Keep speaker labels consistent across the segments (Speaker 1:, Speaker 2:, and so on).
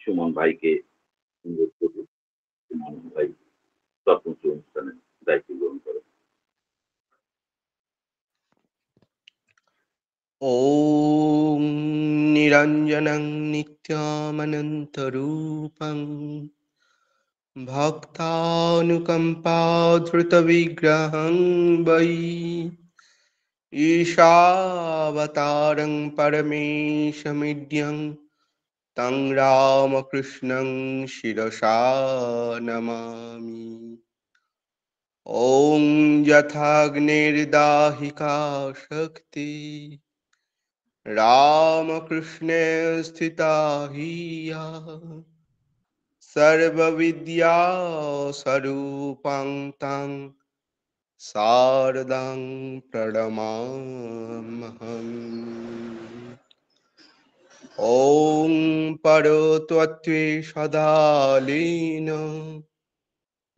Speaker 1: সুমন ভাইকে অনুরোধ করব, সুমন ভাই তৎপঞ্চ অনুষ্ঠানের দায়িত্ব গ্রহণ করেন।
Speaker 2: ॐ निरञ्जनं नित्यामनन्तरूपं भक्तानुकम्पाधृतविग्रहं वै ईशावतारं परमेशमिड्यं तं रामकृष्णं शिरसा नमामि। ॐ यथाग्निर्दाहिका शक्ति रामकृष्णे स्थिता हिया सर्वविद्या स्वरूपं तं शारदां प्रणमाम्यहम्। ॐ परत्वत्वे सदा लीन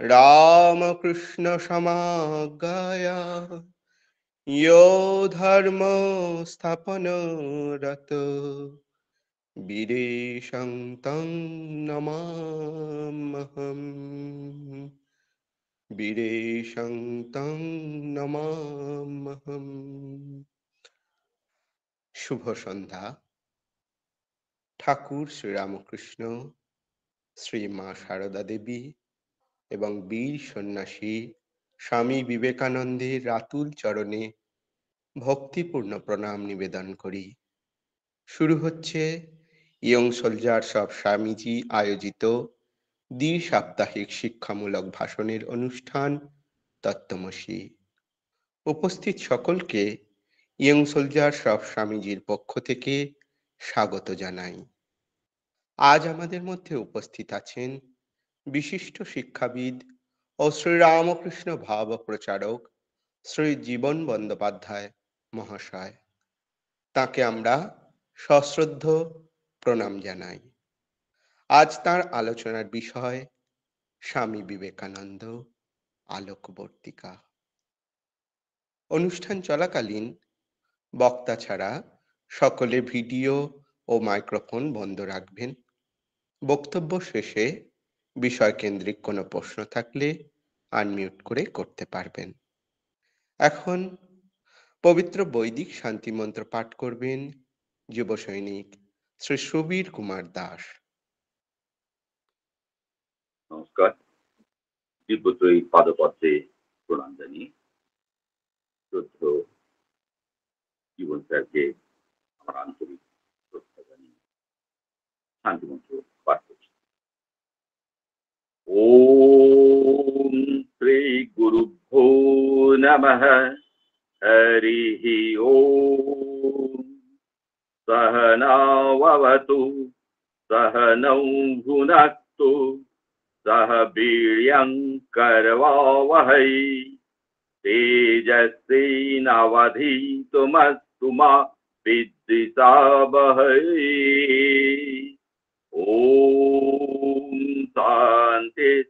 Speaker 2: रामकृष्णसमागया यो धर्म स्थापनरत वीरेशं तं नमाम्यहम्। वीरेशं तं नमाम्यहम्। শুভ সন্ধ্যা। ঠাকুর শ্রীরামকৃষ্ণ, শ্রী মা সারদা দেবী এবং বীর সন্ন্যাসী স্বামী বিবেকানন্দের রাতুল চরণে ভক্তিপূর্ণ প্রণাম নিবেদন করি। শুরু হচ্ছে ইয়ং সোলজার্স অফ স্বামীজি আয়োজিত দ্বি-সাপ্তাহিক শিক্ষামূলক ভাষণের অনুষ্ঠান তত্ত্বমসী। উপস্থিত সকলকে ইয়ং সোলজার্স অফ স্বামীজির পক্ষ থেকে স্বাগত জানাই। আজ আমাদের মধ্যে উপস্থিত আছেন বিশিষ্ট শিক্ষাবিদ ও শ্রীরামকৃষ্ণ ভাব প্রচারক শ্রী জীবন বন্দ্যোপাধ্যায় মহাশয়। তাকে আমরা সশ্রদ্ধ প্রণাম জানাই। আজ তার আলোচনার বিষয় স্বামী বিবেকানন্দ আলোকবর্তিকা। অনুষ্ঠান চলাকালীন বক্তা ছাড়া সকলে ভিডিও ও মাইক্রোফোন বন্ধ রাখবেন। বক্তব্য শেষে বিষয়কেন্দ্রিক কোনো প্রশ্ন থাকলে আনমিউট করে করতে পারবেন। এখন পবিত্র বৈদিক শান্তিমন্ত্র পাঠ করবেন যুব সৈনিক শ্রী সুবীর কুমার দাস।
Speaker 1: নমস্কার। দিব্যত্রয়ী পাদপদ্মে প্রণাম জানিয়ে শ্রদ্ধেয় জীবন স্যারকে আমার আন্তরিক শ্রদ্ধা জানিয়ে শান্তিমন্ত্র পাঠ করছি। ওম শ্রী গুরুভ্যো নমঃ। হরিঃ ওম। सहनावतु सहनौ भुनक्तु सह वीर्यं करवावहै तेजस्विनावधीतमस्तु मा विद्विषावहै। ॐ शान्ति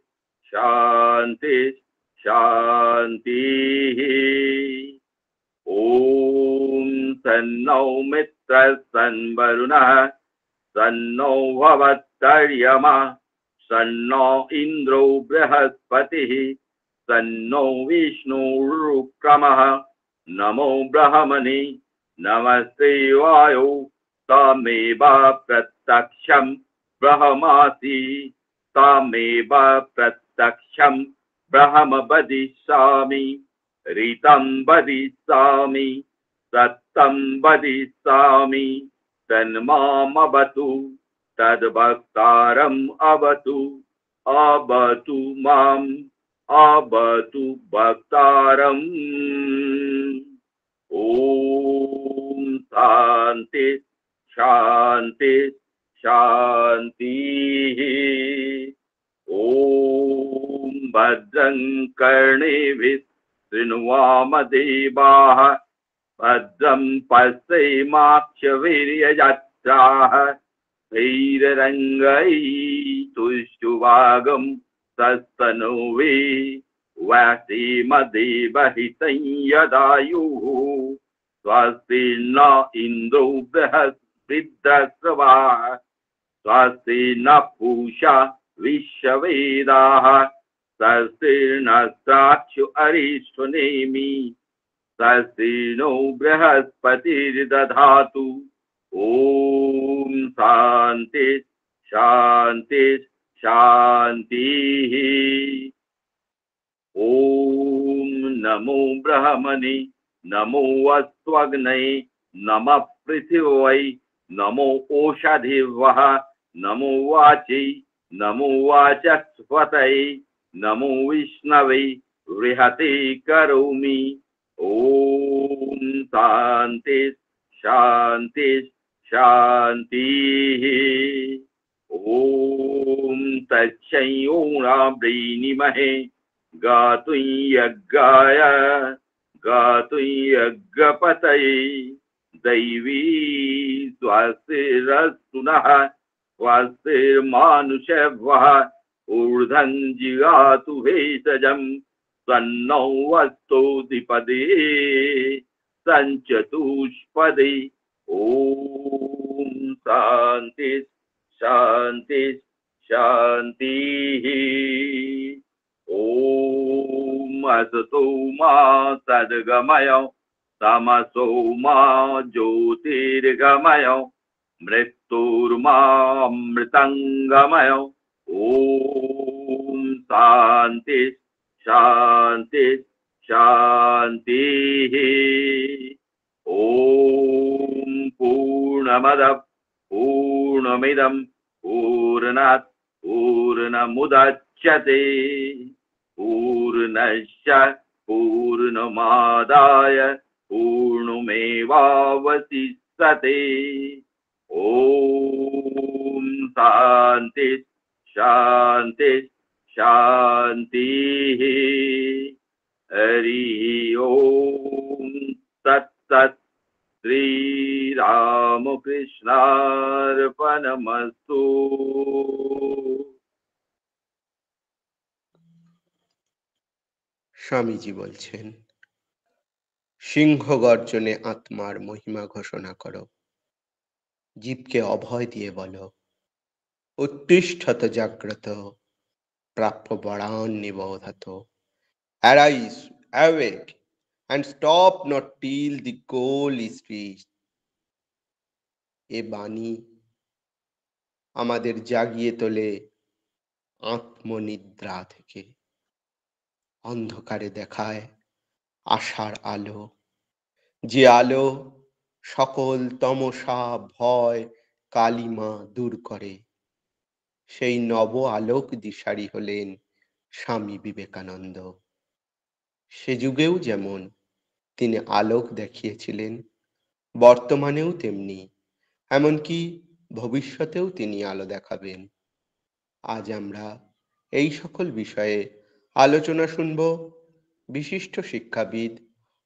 Speaker 1: शान्ति शान्तिः। ॐ तन्नो मित्रः सन्वरुणः सन्नो भवत्तर्यमा सन्नो इन्द्रो बृहस्पतिः सन्नो विष्णुरुक्रमः। नमो ब्रह्मणे नमस्ते वायो तमेव प्रत्यक्षं ब्रह्मासि तमेव प्रत्यक्षं ब्रह्म वदिष्यामि। ऋतं वदिष्यामि सत्यं वदिष्यामि तन्मामवतु तद्भक्तारम् अवतु अवतु माम् अवतु भक्तारम्। ॐ शान्ति शान्ति शान्तिः। ॐ भद्रं कर्णेभिः शृण्वामदेवाः भद्रं पश्येमाक्षवीर्यजत्राः धैर्यरङ्गैः तुष्टुभागं तस्तनूभिः वसेमदेवहितं यदायुः। स्वस्ति न इन्द्रो बृहस्पतिर्दस्रवाः स्वस्ति न पूषा विश्ववेदाः स्वस्तिर्नस्ताक्षु अरिष्टनेमि स्वस्ति नो बृहस्पतिर्दधातु ॐ शान्ति शान्ति शान्तिः ॐ नमो ब्रह्मणे नमो अस्त्वग्नये नमः पृथिव्यै नमो ओषधिभ्यः नमो वाचै नमो वाचस्पतये नमो विष्णवे बृहते करोमि ॐ शान्ति शान्ति शान्तिः ॐ तच्छयोणाब्रीनिमहे गातुं यज्ञाय गातुं यज्ञपतये दैवी स्वस्तिरस्तु नः स्वस्तिर्मानुषभ्यः ऊर्ध्वं जिगातु भेषजं तन्नो वस्तोदिपदे सञ्चतुष्पदे ॐ शान्ति शान्ति शान्तिः ॐ असतो मा सद्गमय तमसो मा ज्योतिर्गमय मृत्युर्मामृतङ्गमय ॐ शान्ति शान्ति शान्तिः ॐ पूर्णमदः पूर्णमिदं पूर्णात् पूर्णमुदच्यते पूर्णस्य पूर्णमादाय पूर्णमेवावशिष्यते ॐ शान्ति शान्ति शान्तिः हरिः ॐ तत्सत् श्रीरामकृष्णार्पणमस्तु।
Speaker 2: স্বামীজি বলছেন, সিংহ গর্জনে আত্মার মহিমা ঘোষণা করো, জীবকে অভয় দিয়ে বলো, উত্তিষ্ঠত জাগ্রত, প্রাপ্য বরান Nibodhata. Arise, awake, and stop not till the goal is reached. এ বাণী আমাদের জাগিয়ে তোলে আত্মনিদ্রা থেকে, অন্ধকারে দেখায় আশার আলো, যে আলো সকল তমসা ভয় কালিমা দূর করে। সেই নব আলোক দিশারি হলেন স্বামী বিবেকানন্দ। সে যুগেও যেমন তিনি আলোক দেখিয়েছিলেন, বর্তমানেও তেমনি, এমনকি ভবিষ্যতেও তিনি আলো দেখাবেন। আজ আমরা এই সকল বিষয়ে আলোচনা শুনব বিশিষ্ট শিক্ষাবিদ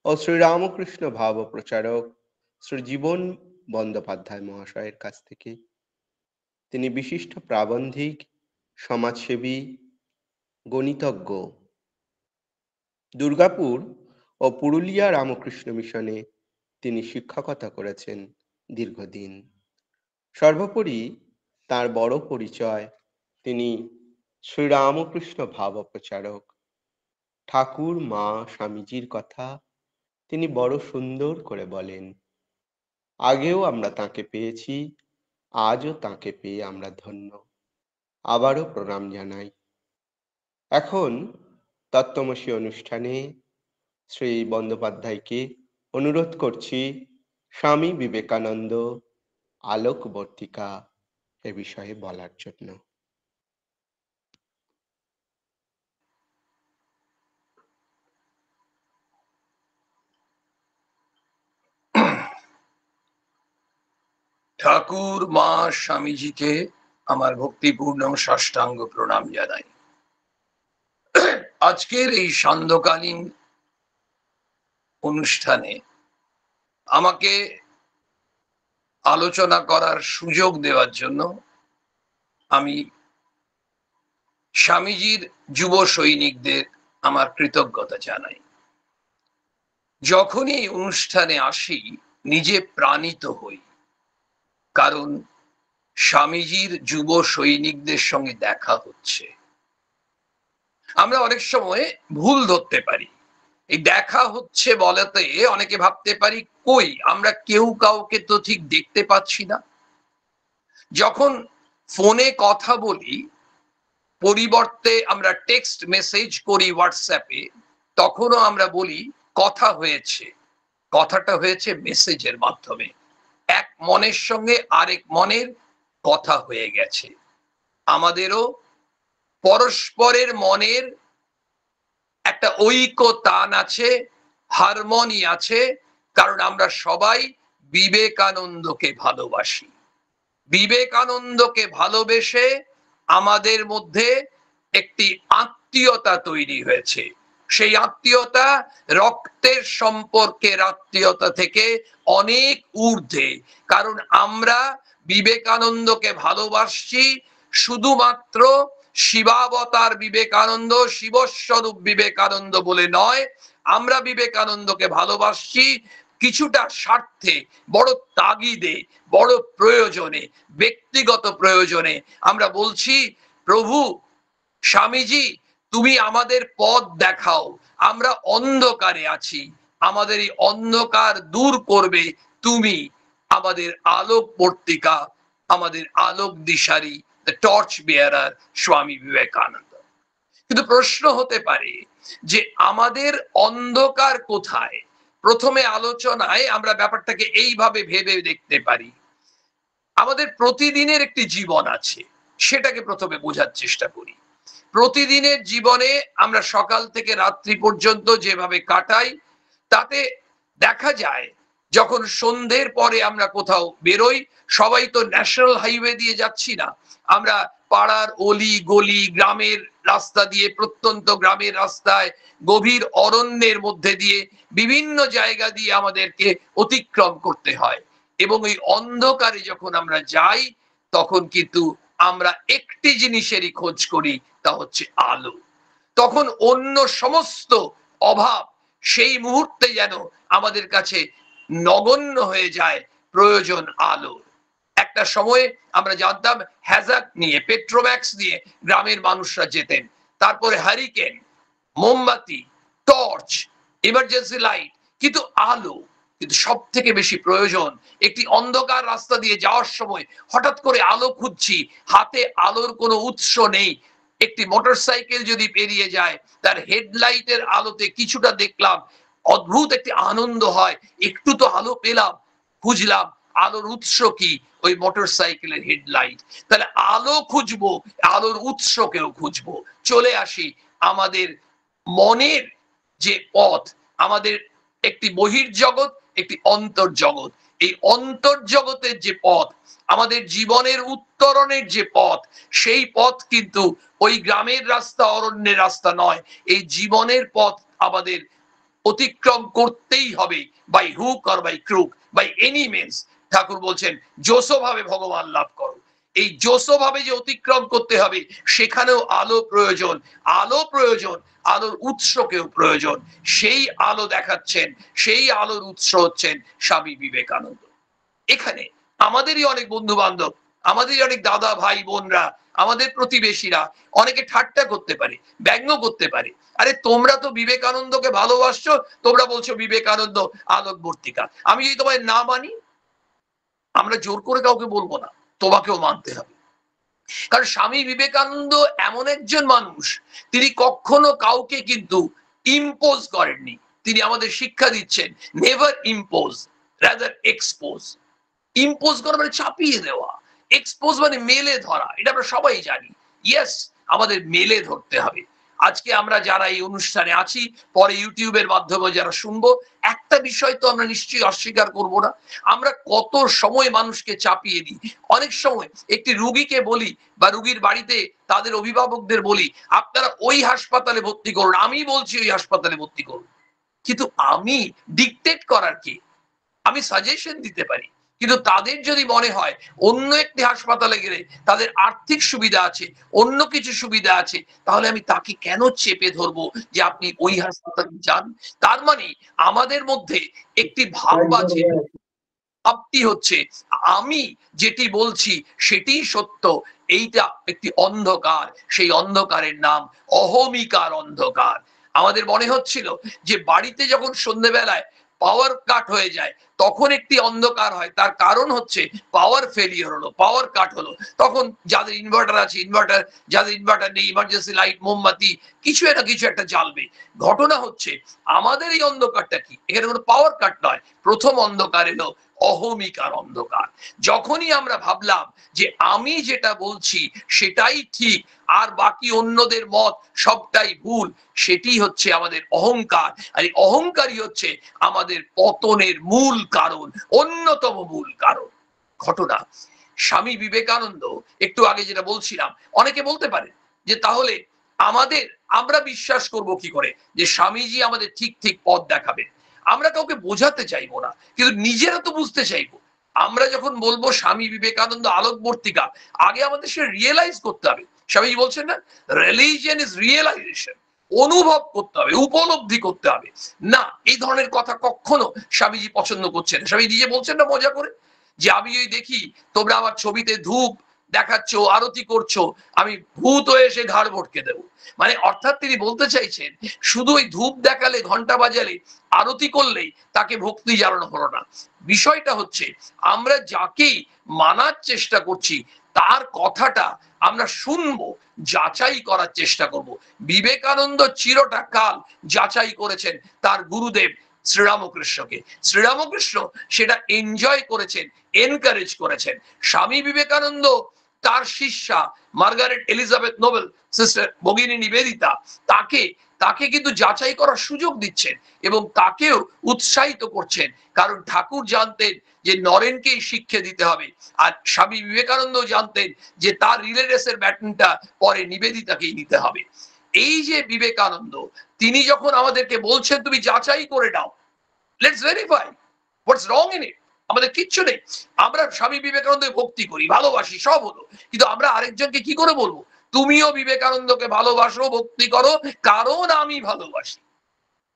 Speaker 2: ও শ্রীরামকৃষ্ণ ভাব প্রচারক শ্রী জীবন বন্দ্যোপাধ্যায় মহাশয়ের কাছ থেকে। তিনি বিশিষ্ট প্রাবন্ধিক, সমাজসেবী, গণিতজ্ঞ। দুর্গাপুর ও পুরুলিয়া রামকৃষ্ণ মিশনে তিনি শিক্ষকতা করেছেন দীর্ঘদিন। সর্বোপরি তার বড় পরিচয়, তিনি শ্রীরামকৃষ্ণ ভাব প্রচারক। ঠাকুর মা স্বামীজির কথা তিনি বড় সুন্দর করে বলেন। আগেও আমরা তাকে পেয়েছি, আজও তাকে পেয়ে আমরা ধন্য। আবারও প্রণাম জানাই। এখন তত্ত্বমসী অনুষ্ঠানে শ্রী বন্দ্যোপাধ্যায়কে অনুরোধ করছি স্বামী বিবেকানন্দ আলোকবর্তিকা এ বিষয়ে বলার জন্য।
Speaker 3: ঠাকুর মা স্বামীজিকে আমার ভক্তিপূর্ণ সাষ্টাঙ্গ প্রণাম জানাই। আজকের এই সান্ধ্যকালীন অনুষ্ঠানে আমাকে আলোচনা করার সুযোগ দেওয়ার জন্য আমি স্বামীজির যুব সৈনিকদের আমার কৃতজ্ঞতা জানাই। যখনই এই অনুষ্ঠানে আসি নিজে প্রাণিত হই, কারণ স্বামীজির যুব সৈনিকদের সঙ্গে দেখা হচ্ছে। আমরা অনেক সময় ভুল ধরতে পারি। এই দেখা হচ্ছে বলাতে অনেকে ভাবতে পারি কই আমরা কেউ কাউকে তো ঠিক দেখতে পাচ্ছি না। যখন ফোনে কথা বলি পরিবর্তে আমরা টেক্সট মেসেজ করি হোয়াটসঅ্যাপে, তখনও আমরা বলি কথা হয়েছে। কথাটা হয়েছে মেসেজের মাধ্যমে। এক মনের সঙ্গে আরেক মনের কথা হয়ে গেছে। আমাদেরও পরস্পরের মনের একটা ঐক্য তান আছে, হারমোনি আছে, কারণ আমরা সবাই বিবেকানন্দকে ভালোবাসি। বিবেকানন্দকে ভালোবেসে আমাদের মধ্যে একটি আত্মীয়তা তৈরি হয়েছে। সেই আত্মীয়তা রক্তের সম্পর্কের আত্মীয়তা থেকে অনেক ঊর্ধ্বে, কারণ আমরা বিবেকানন্দকে ভালোবাসছি শুধুমাত্র শিবাবতার বিবেকানন্দ, শিবস্বরূপ বিবেকানন্দ বলে নয়। আমরা বিবেকানন্দকে ভালোবাসছি কিছুটা স্বার্থে, বড় তাগিদে, বড় প্রয়োজনে, ব্যক্তিগত প্রয়োজনে। আমরা বলছি প্রভু স্বামীজি তুমি আমাদের পথ দেখাও, আমরা অন্ধকারে আছি, আমাদের এই অন্ধকার দূর করবে তুমি, আমাদের আলোক বর্তিকা, আমাদের আলোক দিশারি, দ্য টর্চ বেয়ারার স্বামী বিবেকানন্দ। কিন্তু প্রশ্ন হতে পারে যে আমাদের অন্ধকার কোথায়? প্রথমে আলোচনায় আমরা ব্যাপারটাকে এইভাবে ভেবে দেখতে পারি। আমাদের প্রতিদিনের একটি জীবন আছে, সেটাকে প্রথমে বোঝার চেষ্টা করি। প্রতিদিনের জীবনে আমরা সকাল থেকে রাত্রি পর্যন্ত যেভাবে কাটাই, তাতে দেখা যায় যখন সন্ধ্যের পরে আমরা কোথাও বেরোই, সবাই তো ন্যাশনাল হাইওয়ে দিয়ে যাচ্ছি না, আমরা পাড়ার অলি গলি, গ্রামের রাস্তা দিয়ে, প্রত্যন্ত গ্রামের রাস্তায়, গভীর অরণ্যের মধ্যে দিয়ে, বিভিন্ন জায়গা দিয়ে আমাদেরকে অতিক্রম করতে হয়। এবং এই অন্ধকারে যখন আমরা যাই, তখন কিন্তু আমরা একটি জিনিসেরই খোঁজ করি, তা হচ্ছে আলো। তখন অন্য সমস্ত অভাব সেই মুহূর্তে যেন আমাদের কাছে নগণ্য হয়ে যায়, প্রয়োজন আলো। একটা সময়ে আমরা জানতাম হ্যাজাক নিয়ে, পেট্রোম্যাক্স নিয়ে গ্রামের মানুষরা যেতেন, তারপরে হারিকেন, মোমবাতি, টর্চ, ইমার্জেন্সি লাইট, কিন্তু আলো। কিন্তু সব থেকে বেশি প্রয়োজন একটি অন্ধকার রাস্তা দিয়ে যাওয়ার সময় হঠাৎ করে আলো খুঁজছি, হাতে আলোর কোনো উৎস নেই। একটি মোটরসাইকেল যদি পেরিয়ে যায়, তার হেডলাইটের আলোতে কিছুটা দেখলাম, অদ্ভুত একটি আনন্দ হয়, একটু তো আলো পেলাম। খুঁজলাম আলোর উৎস কি, ওই মোটরসাইকেলের হেডলাইট। তাহলে আলো খুঁজবো, আলোর উৎসকেও খুঁজবো। চলে আসি আমাদের মনের যে পথ, আমাদের একটি বহির্জগৎ, একটি অন্তর্জগৎ। এই অন্তর্জগতের যে পথ, আমাদের জীবনের উত্তরণের যে পথ, সেই পথ কিন্তু ওই গ্রামের রাস্তা, অরণ্যের রাস্তা নয়। এই জীবনের পথ আমাদের অতিক্রম করতেই হবে, by hook or by crook, by any means. Thakur বলছেন যশোভাবে ভগবান লাভ করো। এই যশোভাবে যে অতিক্রম করতে হবে, সেখানেও আলো প্রয়োজন। আলো প্রয়োজন, আলোর উৎসকেও প্রয়োজন। সেই আলো দেখাচ্ছেন, সেই আলোর উৎস হচ্ছেন স্বামী বিবেকানন্দ। এখানে আমাদেরই অনেক বন্ধু বান্ধব, আমাদেরই অনেক দাদা ভাই বোনরা, আমাদের প্রতিবেশীরা অনেকে ঠাট্টা করতে পারে, ব্যঙ্গ করতে পারে। আরে তোমরা তো বিবেকানন্দকে ভালোবাসছো, তোমরা বলছো বিবেকানন্দ আলোকবর্তিকা। আমি যদি তোমায় না মানি, আমরা জোর করে কাউকে বলবো না, তোমাকেও মানতে হবে। কারণ স্বামী বিবেকানন্দ এমন একজন মানুষ, তিনি কখনো কাউকে কিন্তু ইম্পোজ করেননি। তিনি আমাদের শিক্ষা দিচ্ছেন never impose, rather expose. Impose করা মানে চাপিয়ে দেওয়া, এক্সপোজ মানে মেলে ধরা। এটা আমরা সবাই জানি। ইয়েস, আমাদের মেলে ধরতে হবে। আজকে আমরা যারা এই অনুষ্ঠানে আছি, পরে ইউটিউবের মাধ্যমে যারা শুনবো, একটা বিষয় তো আমরা নিশ্চয়ই অস্বীকার করব না, আমরা কত সময় মানুষকে চাপিয়ে দিই। অনেক সময় একটি রুগীকে বলি, বা রুগীর বাড়িতে তাদের অভিভাবকদের বলি, আপনারা ওই হাসপাতালে ভর্তি করুন, আমি বলছি ওই হাসপাতালে ভর্তি করুন। কিন্তু আমি ডিকটেট করার কি? আমি সাজেশন দিতে পারি, কিন্তু তাদের যদি মনে হয় অন্য একটি হাসপাতালে গেলে তাদের আর্থিক সুবিধা আছে, অন্য কিছু সুবিধা আছে, তাহলে আমি তাকে কেন চেপে ধরবো যে আপনি ওই হাসপাতালে যান? তার মানে আমাদের মধ্যে একটি ভাব আছে, ভাবটি হচ্ছে আমি যেটি বলছি সেটি সত্য, এইটা একটি অন্ধকার। সেই অন্ধকারের নাম অহমিকার অন্ধকার। আমাদের মনে হচ্ছিল যে বাড়িতে যখন সন্ধ্যেবেলায় পাওয়ার কাট হয়ে যায় তখন একটি অন্ধকার হয়, তার কারণ হচ্ছে পাওয়ার ফেলিওর হলো, পাওয়ার কাট হলো। তখন যাদের ইনভার্টার আছে ইনভার্টার, যাদের ইনভার্টার নেই ইমার্জেন্সি লাইট, মোমবাতি, কিছু না কিছু একটা জ্বালবে। ঘটনা হচ্ছে আমাদের এই অন্ধকারটা কি, এখানে কোনো পাওয়ার কাট নয়, প্রথম অন্ধকার এলো অহমিকার অন্ধকার। যখনই আমরা ভাবলাম যে আমি যেটা বলছি সেটাই ঠিক আর বাকি অন্যদের মত সবটাই ভুল, সেটি হচ্ছে আমাদের অহংকার। আর এই অহংকারই হচ্ছে আমাদের পতনের মূল কারণ, অন্যতম মূল কারণ। ঘটনা স্বামী বিবেকানন্দ, একটু আগে যেটা বলছিলাম, অনেকে বলতে পারে যে তাহলে আমরা বিশ্বাস করব কি করে যে স্বামীজি আমাদের ঠিক ঠিক পথ দেখাবে। আমরা কাউকে বোঝাতে চাইবো না, কিন্তু নিজেরা তো বুঝতে চাইবো। আমরা যখন বলবো স্বামী বিবেকানন্দ আলোকবর্তিকা, আগে আমাদের সে রিয়েলাইজ করতে হবে। স্বামীজি বলছেন না, রিলিজিয়ন ইজ রিয়েলাইজেশন, অনুভব করতে হবে, উপলব্ধি করতে হবে। না, এই ধরনের কথা কখনো স্বামীজি পছন্দ করছেন। স্বামী নিজে বলছেন না মজা করে যে আমি ওই দেখি তোমরা আমার ছবিতে ধূপ দেখাচ্ছ, আরতি করছো, আমি ভূত হয়ে এসে ঘাড় ভটকে দেবো। মানে অর্থাৎ তিনি বলতে চাইছেন শুধু ওই ধূপ দেখালে, ঘন্টা বাজালে, আরতি করলেই তাকে ভক্তি জানানো হলো না। বিষয়টা হচ্ছে আমরা যাকেই মানার চেষ্টা করছি তার কথাটা আমরা শুনবো, যাচাই করার চেষ্টা করব। বিবেকানন্দ চিরটা কাল যাচাই করেছেন তার গুরুদেব শ্রীরামকৃষ্ণকে। শ্রীরামকৃষ্ণ সেটা এনজয় করেছেন, এনকারেজ করেছেন। স্বামী বিবেকানন্দ তার শিষ্যা মার্গারেট এলিজাবেথ নোবেল, সিস্টার ভগিনী নিবেদিতা, তাকে কিন্তু যাচাই করার সুযোগ দিচ্ছেন এবং তাকেও উৎসাহিত করছেন। কারণ ঠাকুর জানতেন যে নরেনকেই শিক্ষা দিতে হবে, আর স্বামী বিবেকানন্দ জানতেন যে তার রিলে রেসের ব্যাটনটা পরে নিবেদিতাকেই নিতে হবে। এই যে বিবেকানন্দ, তিনি যখন আমাদেরকে বলছেন তুমি যাচাই করে নাও, let's verify what's wrong in it, আমাদের কিচ্ছু নেই। আমরা স্বামী বিবেকানন্দের ভক্তি করি, ভালোবাসি, সব হলো, কিন্তু আমরা আরেকজনকে কি করে বলবো তুমিও বিবেকানন্দকে ভালোবাসো, ভক্তি করো, কারণ আমি ভালোবাসি?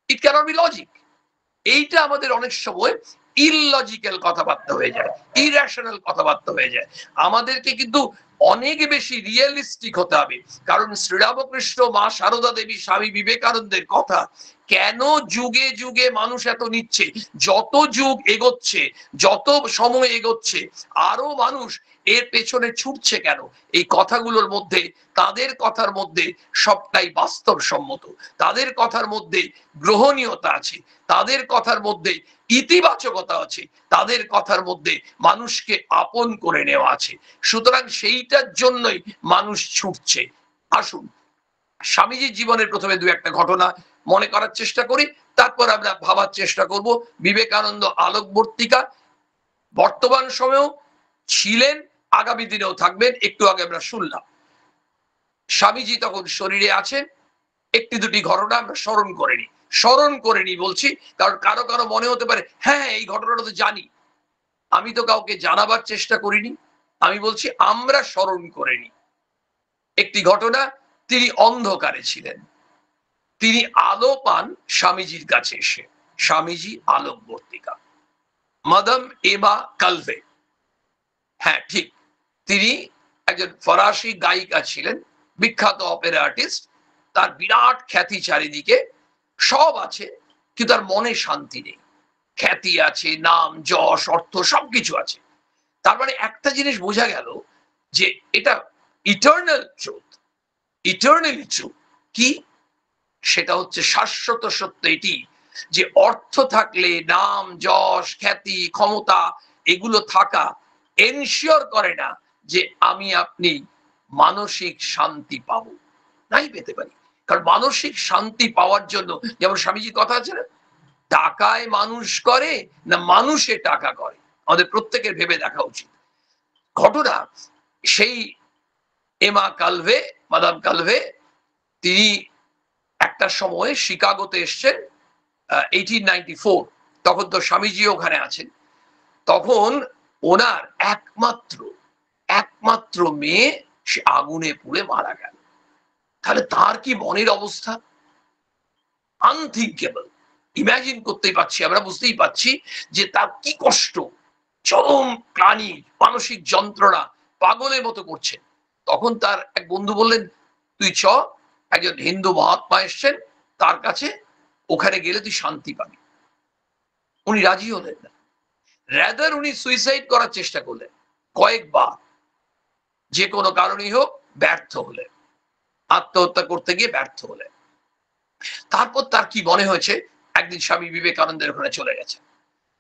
Speaker 3: ইট ক্যানট বি লজিক। এইটা আমাদের অনেক সময় ইললজিক্যাল কথাবার্তা হয়ে যায়, ইরেশনাল কথাবার্তা হয়ে যায়। আমাদেরকে কিন্তু অনেক বেশি রিয়েলিস্টিক হতে হবে। কারণ শ্রীরামকৃষ্ণ, মা সারদা দেবী, স্বামী বিবেকানন্দের কথা কেন যুগে যুগে মানুষ এত নিচ্ছে, যত যুগ এগোচ্ছে, যত সময় এগোচ্ছে, আরো মানুষ এর পেছনে ছুটছে কেন? এই কথাগুলোর মধ্যে, তাদের কথার মধ্যে সবটাই বাস্তবসম্মত, তাদের কথার মধ্যে গ্রহণীয়তা আছে, তাদের কথার মধ্যে ইতিবাচকতা আছে, তাদের কথার মধ্যে মানুষকে আপন করে নেওয়া আছে। সুতরাং সেইটার জন্যই মানুষ ছুটছে। আসুন স্বামীজির জীবনের প্রথমে দু একটা ঘটনা মনে করার চেষ্টা করি, তারপর আমরা ভাবার চেষ্টা করব বিবেকানন্দ আলোকবর্তিকা বর্তমান সময়েও ছিলেন, আগামী দিনেও থাকবেন। একটু আগে আমরা শুনলাম স্বামীজি তখন শরীরে আছেন। একটি দুটি ঘটনা আমরা স্মরণ করে নি বলছি, কারণ কারো কারো মনে হতে পারে হ্যাঁ এই ঘটনাটা তো জানি। আমি তো কাউকে জানাবার চেষ্টা করিনি, আমি বলছি আমরা স্মরণ করে নি। একটি ঘটনা, তিনি অন্ধকারে ছিলেন, তিনি আলো পান স্বামীজির কাছে এসে। স্বামীজি আলোকবর্তিকা, মাদাম এমা কালভে, হ্যাঁ ঠিক, তিনি একজন ফরাসি গায়িকা ছিলেন, বিখ্যাত অপেরা আর্টিস্ট। তার বিরাট খ্যাতি চারিদিকে, সব আছে, কিন্তু তার মনে শান্তি নেই। খ্যাতি আছে, নাম, যশ, অর্থ সবকিছু আছে। তার মানে একটা জিনিস বোঝা গেল যে এটা ইটার্নাল ট্রুথ, ইটার্নালি ট্রু। কি? সেটা হচ্ছে শাশ্বত সত্য এটি যে অর্থ থাকলে, নাম, যশ, খ্যাতি, ক্ষমতা এগুলো থাকা এনশিওর করে না যে আমি আপনি মানসিক শান্তি পাবো। নাই পেতে পারি, কারণ মানসিক শান্তি পাওয়ার জন্য, যেমন স্বামীজির কথা আছে না, টাকায় মানুষ করে না মানুষে টাকা করে, আমাদের প্রত্যেকের ভেবে দেখা উচিত। ঘটনা সেই এমা কালভে, মাদাম কালভে, তিনি একটা সময় শিকাগোতে এসছেন 1894, তখন তো স্বামীজি ওখানে আছেন। তখন ওনার একমাত্র মেয়ে সে আগুনে পুড়ে মারা গেল। তাহলে তার কি মনের অবস্থা? আনথিঙ্কেবল। ইমাজিন করতেই পারছি, আমরা বুঝতেই পারছি যে তার কি কষ্ট, চরম প্রাণী, মানসিক যন্ত্রণা, পাগলের মতো করছেন। তখন তার এক বন্ধু বললেন, তুই চ, একজন হিন্দু মহাত্মা এসছেন, তার কাছে, ওখানে গেলে তুই শান্তি পাবি। উনি রাজি হলেন না, রাদার উনি সুইসাইড করার চেষ্টা করলেন কয়েকবার, যে কোনো কারণেই হোক ব্যর্থ হলেন, আত্মহত্যা করতে গিয়ে ব্যর্থ হলেন। তারপর তার কি মনে হয়েছে, একদিন স্বামী বিবেকানন্দের ওখানে চলে গেছে।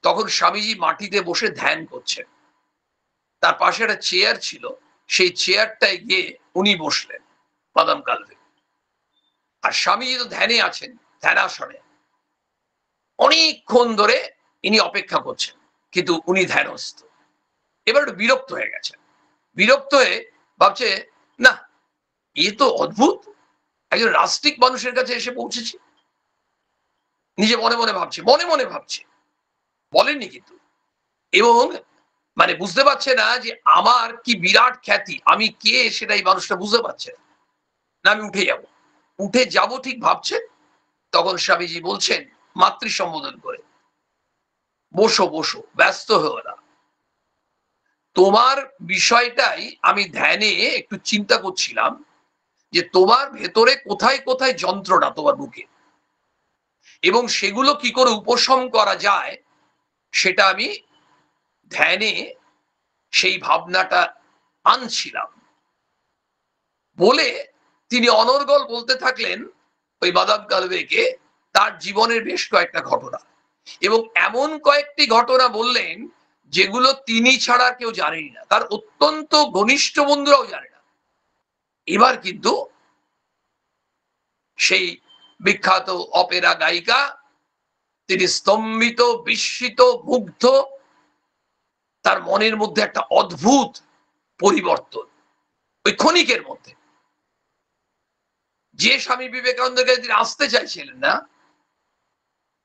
Speaker 3: তখন স্বামীজি মাটিতে বসে ধ্যান করছেন, তার পাশে একটা চেয়ার ছিল, সেই চেয়ারটায় গিয়ে উনি বসলেন, মাদাম কালভে। আর স্বামীজি তো ধ্যানে আছেন, ধ্যানাসনে, অনেকক্ষণ ধরে ইনি অপেক্ষা করছেন, কিন্তু উনি ধ্যানস্থ। এবার একটু বিরক্ত হয়ে গেছেন, বিরক্ত হয়ে ভাবছে, না, এ তো অদ্ভুত, একজন রাষ্ট্রিক মানুষের কাছে এসে পৌঁছেছি। নিজে মনে মনে ভাবছে, মনে মনে ভাবছে, বলেননি কিন্তু। এবং মানে বুঝতে পারছে না যে আমার কি বিরাট খ্যাতি, আমি কে সেটা এই মানুষটা বুঝতে পারছে না। আমি উঠে যাব, উঠে যাব ঠিক ভাবছে, তখন স্বামীজি বলছেন মাতৃ সম্বোধন করে, বসো বসো, ব্যস্ত হও না, তোমার বিষয়টাই আমি ধ্যানে একটু চিন্তা করছিলাম, যে তোমার ভেতরে কোথায় কোথায় যন্ত্রণা তোমার বুকে, এবং সেগুলো কি করে উপশম করা যায়, সেটা আমি ধ্যানে সেই ভাবনাটা আনছিলাম। বলে তিনি অনর্গল বলতে থাকলেন ওই মাদাম কালভেকে তার জীবনের বেশ কয়েকটা ঘটনা, এবং এমন কয়েকটি ঘটনা বললেন যেগুলো তিনি ছাড়া কেউ জানেনি না, তার অত্যন্ত ঘনিষ্ঠ বন্ধুরাও জানে না। এবার কিন্তু সেই বিখ্যাত অপেরা গায়িকা, তিনি স্তম্ভিত, বিস্মিত, মুগ্ধ, তার মনের মধ্যে একটা অদ্ভুত পরিবর্তন ওই ক্ষণিকের মধ্যে। যে স্বামী বিবেকানন্দের কাছে তিনি আসতে চাইছিলেন না,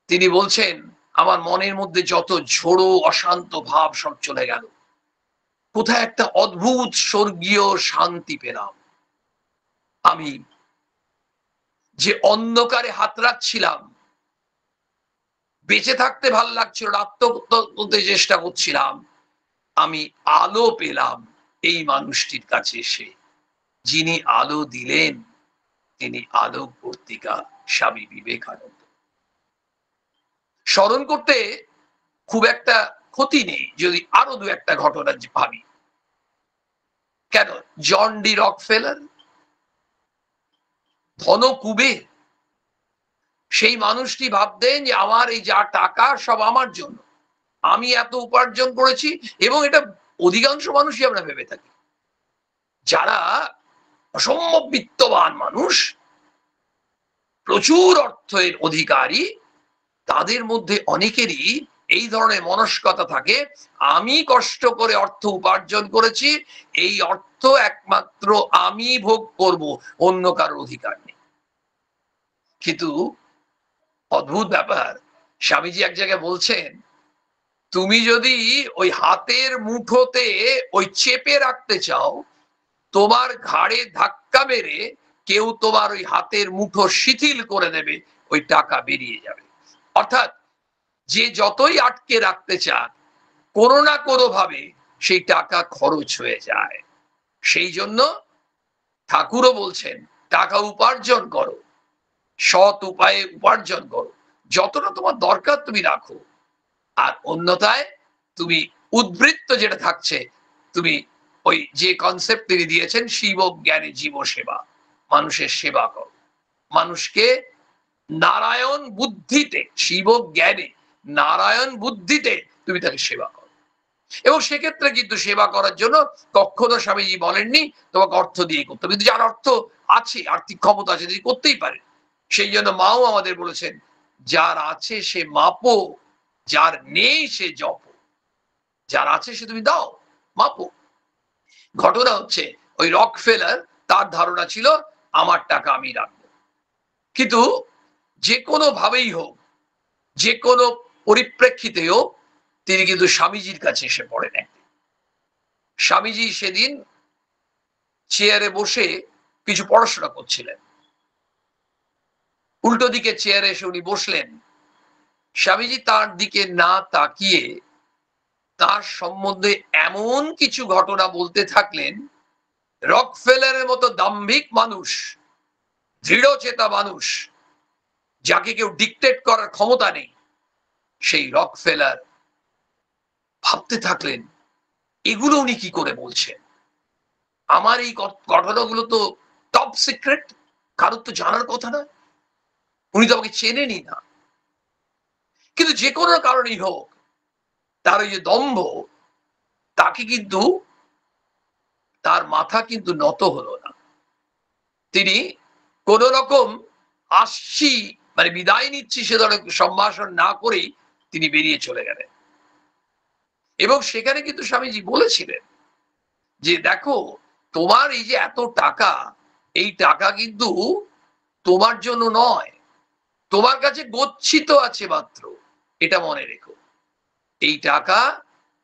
Speaker 3: তিনি বলছেন, আমার মনের মধ্যে যত ঝোড়ো অশান্ত ভাব সব চলে গেল, কোথায় একটা অদ্ভুত স্বর্গীয় শান্তি পেলাম। আমি যে অন্ধকারে হাত রাখছিলাম, বেঁচে থাকতে ভালো লাগছিল, আত্মহত্যা করতে চেষ্টা করছিলাম, আমি আলো পেলাম এই মানুষটির কাছে এসে, যিনি আলো দিলেন তিনি আলোক বর্তিকা স্বামী বিবেকানন্দ। স্মরণ করতে খুব একটা ক্ষতি নেই যদি আরো দু একটা ঘটনা ভাবি। কেন, জন ডি রকফেলার, ধনকুবের, সেই মানুষটি ভাবতেন যে আমার এই যা টাকা সব আমার জন্য, আমি এত উপার্জন করেছি, এবং এটা অধিকাংশ মানুষই আমরা ভেবে থাকি। যারা অসম্ভব বিত্তবান মানুষ, প্রচুর অর্থের অধিকারী, তাদের মধ্যে অনেকেরই এই ধরনের মনস্কতা থাকে, আমি কষ্ট করে অর্থ উপার্জন করেছি, এই অর্থ একমাত্র আমি ভোগ করব, অন্য কারোর অধিকার নেই। কিন্তু অদ্ভুত ব্যাপার, স্বামীজি এক জায়গায় বলছেন, তুমি যদি ওই হাতের মুঠোতে ওই চেপে রাখতে চাও, তোমার ঘাড়ে ধাক্কা মেরে কেউ তোমার ওই হাতের মুঠো শিথিল করে দেবে, ওই টাকা বেরিয়ে যাবে। অর্থাৎ যে যতই আটকে রাখতে চান, কোনো না কোনো ভাবে সেই টাকা খরচ হয়ে যায়। সেই জন্য ঠাকুরও বলছেন, টাকা উপার্জন করো, সৎ উপায়ে উপার্জন করো, যতটা তোমার দরকার তুমি রাখো, আর অন্যথায় তুমি উদ্বৃত্ত যেটা থাকছে, তুমি ওই যে কনসেপ্ট তিনি দিয়েছেন, শিব জ্ঞানে জীব সেবা, মানুষের সেবা করো, মানুষকে নারায়ণ বুদ্ধিতে, শিব জ্ঞানে নারায়ণ বুদ্ধিতে তুমি তাকে সেবা করো। এবং সেক্ষেত্রে কিন্তু সেবা করার জন্য কখনো স্বামীজি বলেননি তোমাকে অর্থ দিয়ে করতে হবে, কিন্তু যার অর্থ আছে, আর্থিক ক্ষমতা আছে, তিনি করতেই পারেন। সেই জন্য মাও আমাদের বলেছেন, যার আছে সে মাপো, যার নেই সে জপ, যার আছে সে তুমি দাও, মাপো। ঘটনা হচ্ছে, ওই রকফেলার, তার ধারণা ছিল আমার টাকা আমি রাখবো, কিন্তু যে কোনো ভাবেই হোক, যে কোনো পরিপ্রেক্ষিতে হোক, তিনি কিন্তু স্বামীজির কাছে এসে পড়েন একদিন। স্বামীজি সেদিন চেয়ারে বসে কিছু পড়াশোনা করছিলেন, উল্টো দিকে চেয়ারে এসে উনি বসলেন। স্বামীজি তার দিকে না তাকিয়ে তার সম্বন্ধে এমন কিছু ঘটনা বলতে থাকলেন, রকফেলারের মতো দাম্ভিক মানুষ, দৃঢ়চেতা মানুষ, যাকে কেউ ডিকটেট করার ক্ষমতা নেই, সেই রকফেলার ভাবতে থাকলেন এগুলো উনি কি করে বলছেন। আমার এই ঘটনাগুলো তো টপ সিক্রেট, কারোর তো জানার কথা না, উনি তো আমাকে চেনেনই না। কিন্তু যে কোনো কারণেই হোক, তার ওই যে দম্ভ, তাকে কিন্তু, তার মাথা কিন্তু নত হলো না। তিনি কোন রকম আসছি মানে বিদায় নিচ্ছি সে ধরনের সম্ভাষণ না করেই তিনি বেরিয়ে চলে গেলেন। এবং সেখানে কিন্তু স্বামীজি বলেছিলেন যে দেখো, তোমার এই যে এত টাকা, এই টাকা কিন্তু তোমার জন্য নয়, তোমার কাছে গচ্ছিত আছে মাত্র, এটা মনে রেখো। এই টাকা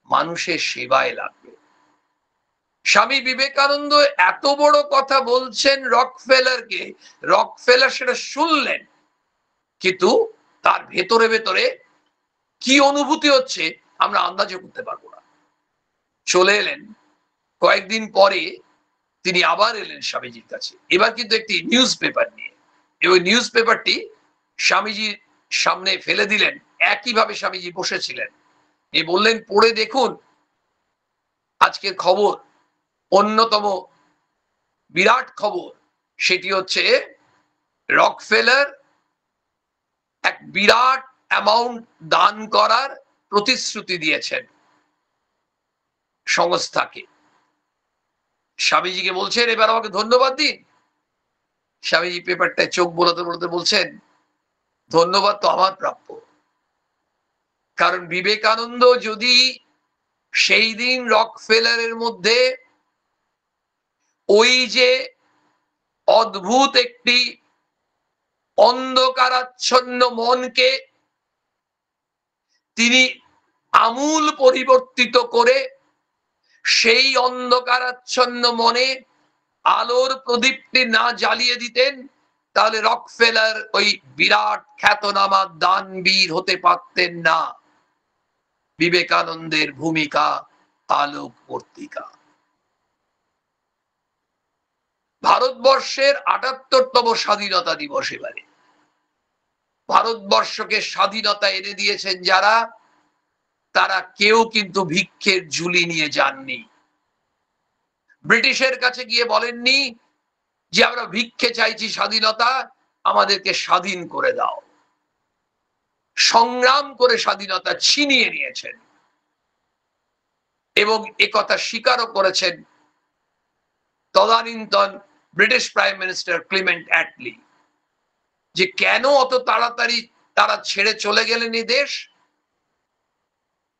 Speaker 3: মানুষের সেবায় লাগবে। স্বামী বিবেকানন্দ এত বড় কথা বলছেন রকফেলারকে, রকফেলার সেটা শুনলেন, কিন্তু তার ভেতরে ভেতরে কি অনুভূতি হচ্ছে আমরা আন্দাজও করতে পারবো না। চলে এলেন, কয়েকদিন পরে তিনি আবার এলেন স্বামীজির কাছে, এবার কিন্তু একটি নিউজ পেপার নিয়ে, এবং নিউজ পেপারটি স্বামীজির সামনে ফেলে দিলেন। একইভাবে স্বামীজি বসেছিলেন, এ বললেন পড়ে দেখুন আজকের খবর, অন্যতম বিরাট খবর, সেটি হচ্ছে রকফেলার এক বিরাট অ্যামাউন্ট দান করার প্রতিশ্রুতি দিয়েছেন সংস্থাকে। স্বামীজিকে বলছেন এবার আমাকে ধন্যবাদ দিন। স্বামীজি পেপারটায় চোখ বোলাতে বোলাতে বলছেন ধন্যবাদ তো আমার প্রাপ্য, কারণ বিবেকানন্দ যদি সেই দিন রকফেলারের মধ্যে ওই যে অদ্ভুত একটি অন্ধকারাচ্ছন্ন মনকে তিনি আমূল পরিবর্তিত করে সেই অন্ধকারাচ্ছন্ন মনে আলোর প্রদীপটি না জ্বালিয়ে দিতেন, তাহলে রকফেলার ওই বিরাট খ্যাতনামা দানবীর হতে পারতেন না। বিবেকানন্দের ভূমিকা আলোকবর্তিকা। ভারতবর্ষের ৭৮তম স্বাধীনতা দিবস এবারে। ভারতবর্ষকে স্বাধীনতা এনে দিয়েছেন যারা, তারা কেউ কিন্তু ভিক্ষের ঝুলি নিয়ে যাননি। ব্রিটিশের কাছে গিয়ে বলেননি যে আমরা ভিক্ষে চাইছি স্বাধীনতা, আমাদেরকে স্বাধীন করে দাও। সংগ্রাম করে স্বাধীনতা ছিনিয়ে নিয়েছেন, এবং একথা স্বীকারও করেছেন তদানীন্তন British prime minister Clement Attlee, যে কেন অত তাড়াতাড়ি তারা ছেড়ে চলে গেলেন এই দেশ,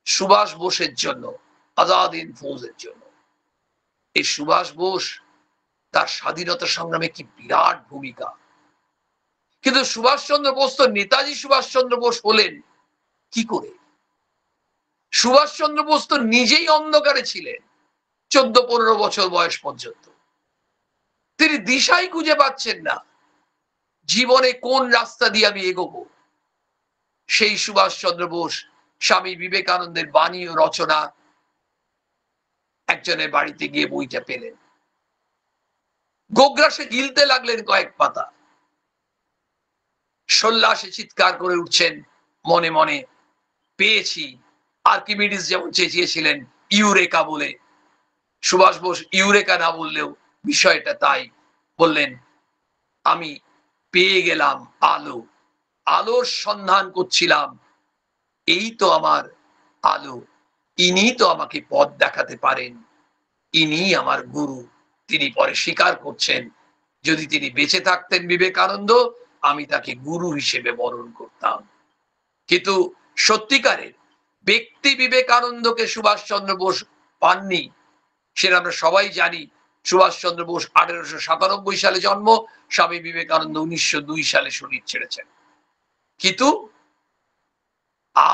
Speaker 3: সুভাষ বোসের জন্য, আজাদ হিন্দ ফৌজের জন্য। এই সুভাষ বোস, তার স্বাধীনতা সংগ্রামে কি বিরাট ভূমিকা। কিন্তু সুভাষচন্দ্র বোস তো নেতাজি সুভাষচন্দ্র বোস হলেন কি করে? সুভাষচন্দ্র বোস তো নিজেই অন্ধকারে ছিলেন 14-15 বছর বয়স পর্যন্ত। তিনি দিশাই খুঁজে পাচ্ছেন না জীবনে কোন রাস্তা দিয়ে আমি এগোবো। সেই সুভাষচন্দ্র বোস স্বামী বিবেকানন্দের বাণী ও রচনা একজনের বাড়িতে গিয়ে বইটা পেলেন, গোগ্রাসে গিলতে লাগলেন কয়েক পাতা, সল্লাসে চিৎকার করে উঠছেন মনে মনে, পেয়েছি। আর্কিমিডিস যেমন চেঁচিয়েছিলেন ইউরেকা বলে, সুভাষ বোস ইউরেকা না বললেও বিষয়টা তাই, বললেন আমি পেয়ে গেলাম আলো, আলোর সন্ধান করছিলাম, এই তো আমার আলো, ইনি তো আমাকে পথ দেখাতে পারেন, ইনি আমার গুরু। তিনি পরে স্বীকার করছেন যদি তিনি বেঁচে থাকতেন বিবেকানন্দ, আমি তাকে গুরু হিসেবে বরণ করতাম। কিন্তু সত্যিকারের ব্যক্তি বিবেকানন্দকে সুভাষচন্দ্র বোস পাননি, সেটা আমরা সবাই জানি। সুভাষচন্দ্র বোস 1897 সালে জন্ম, স্বামী বিবেকানন্দ 1902 সালে শরীর ছেড়েছেন। কিন্তু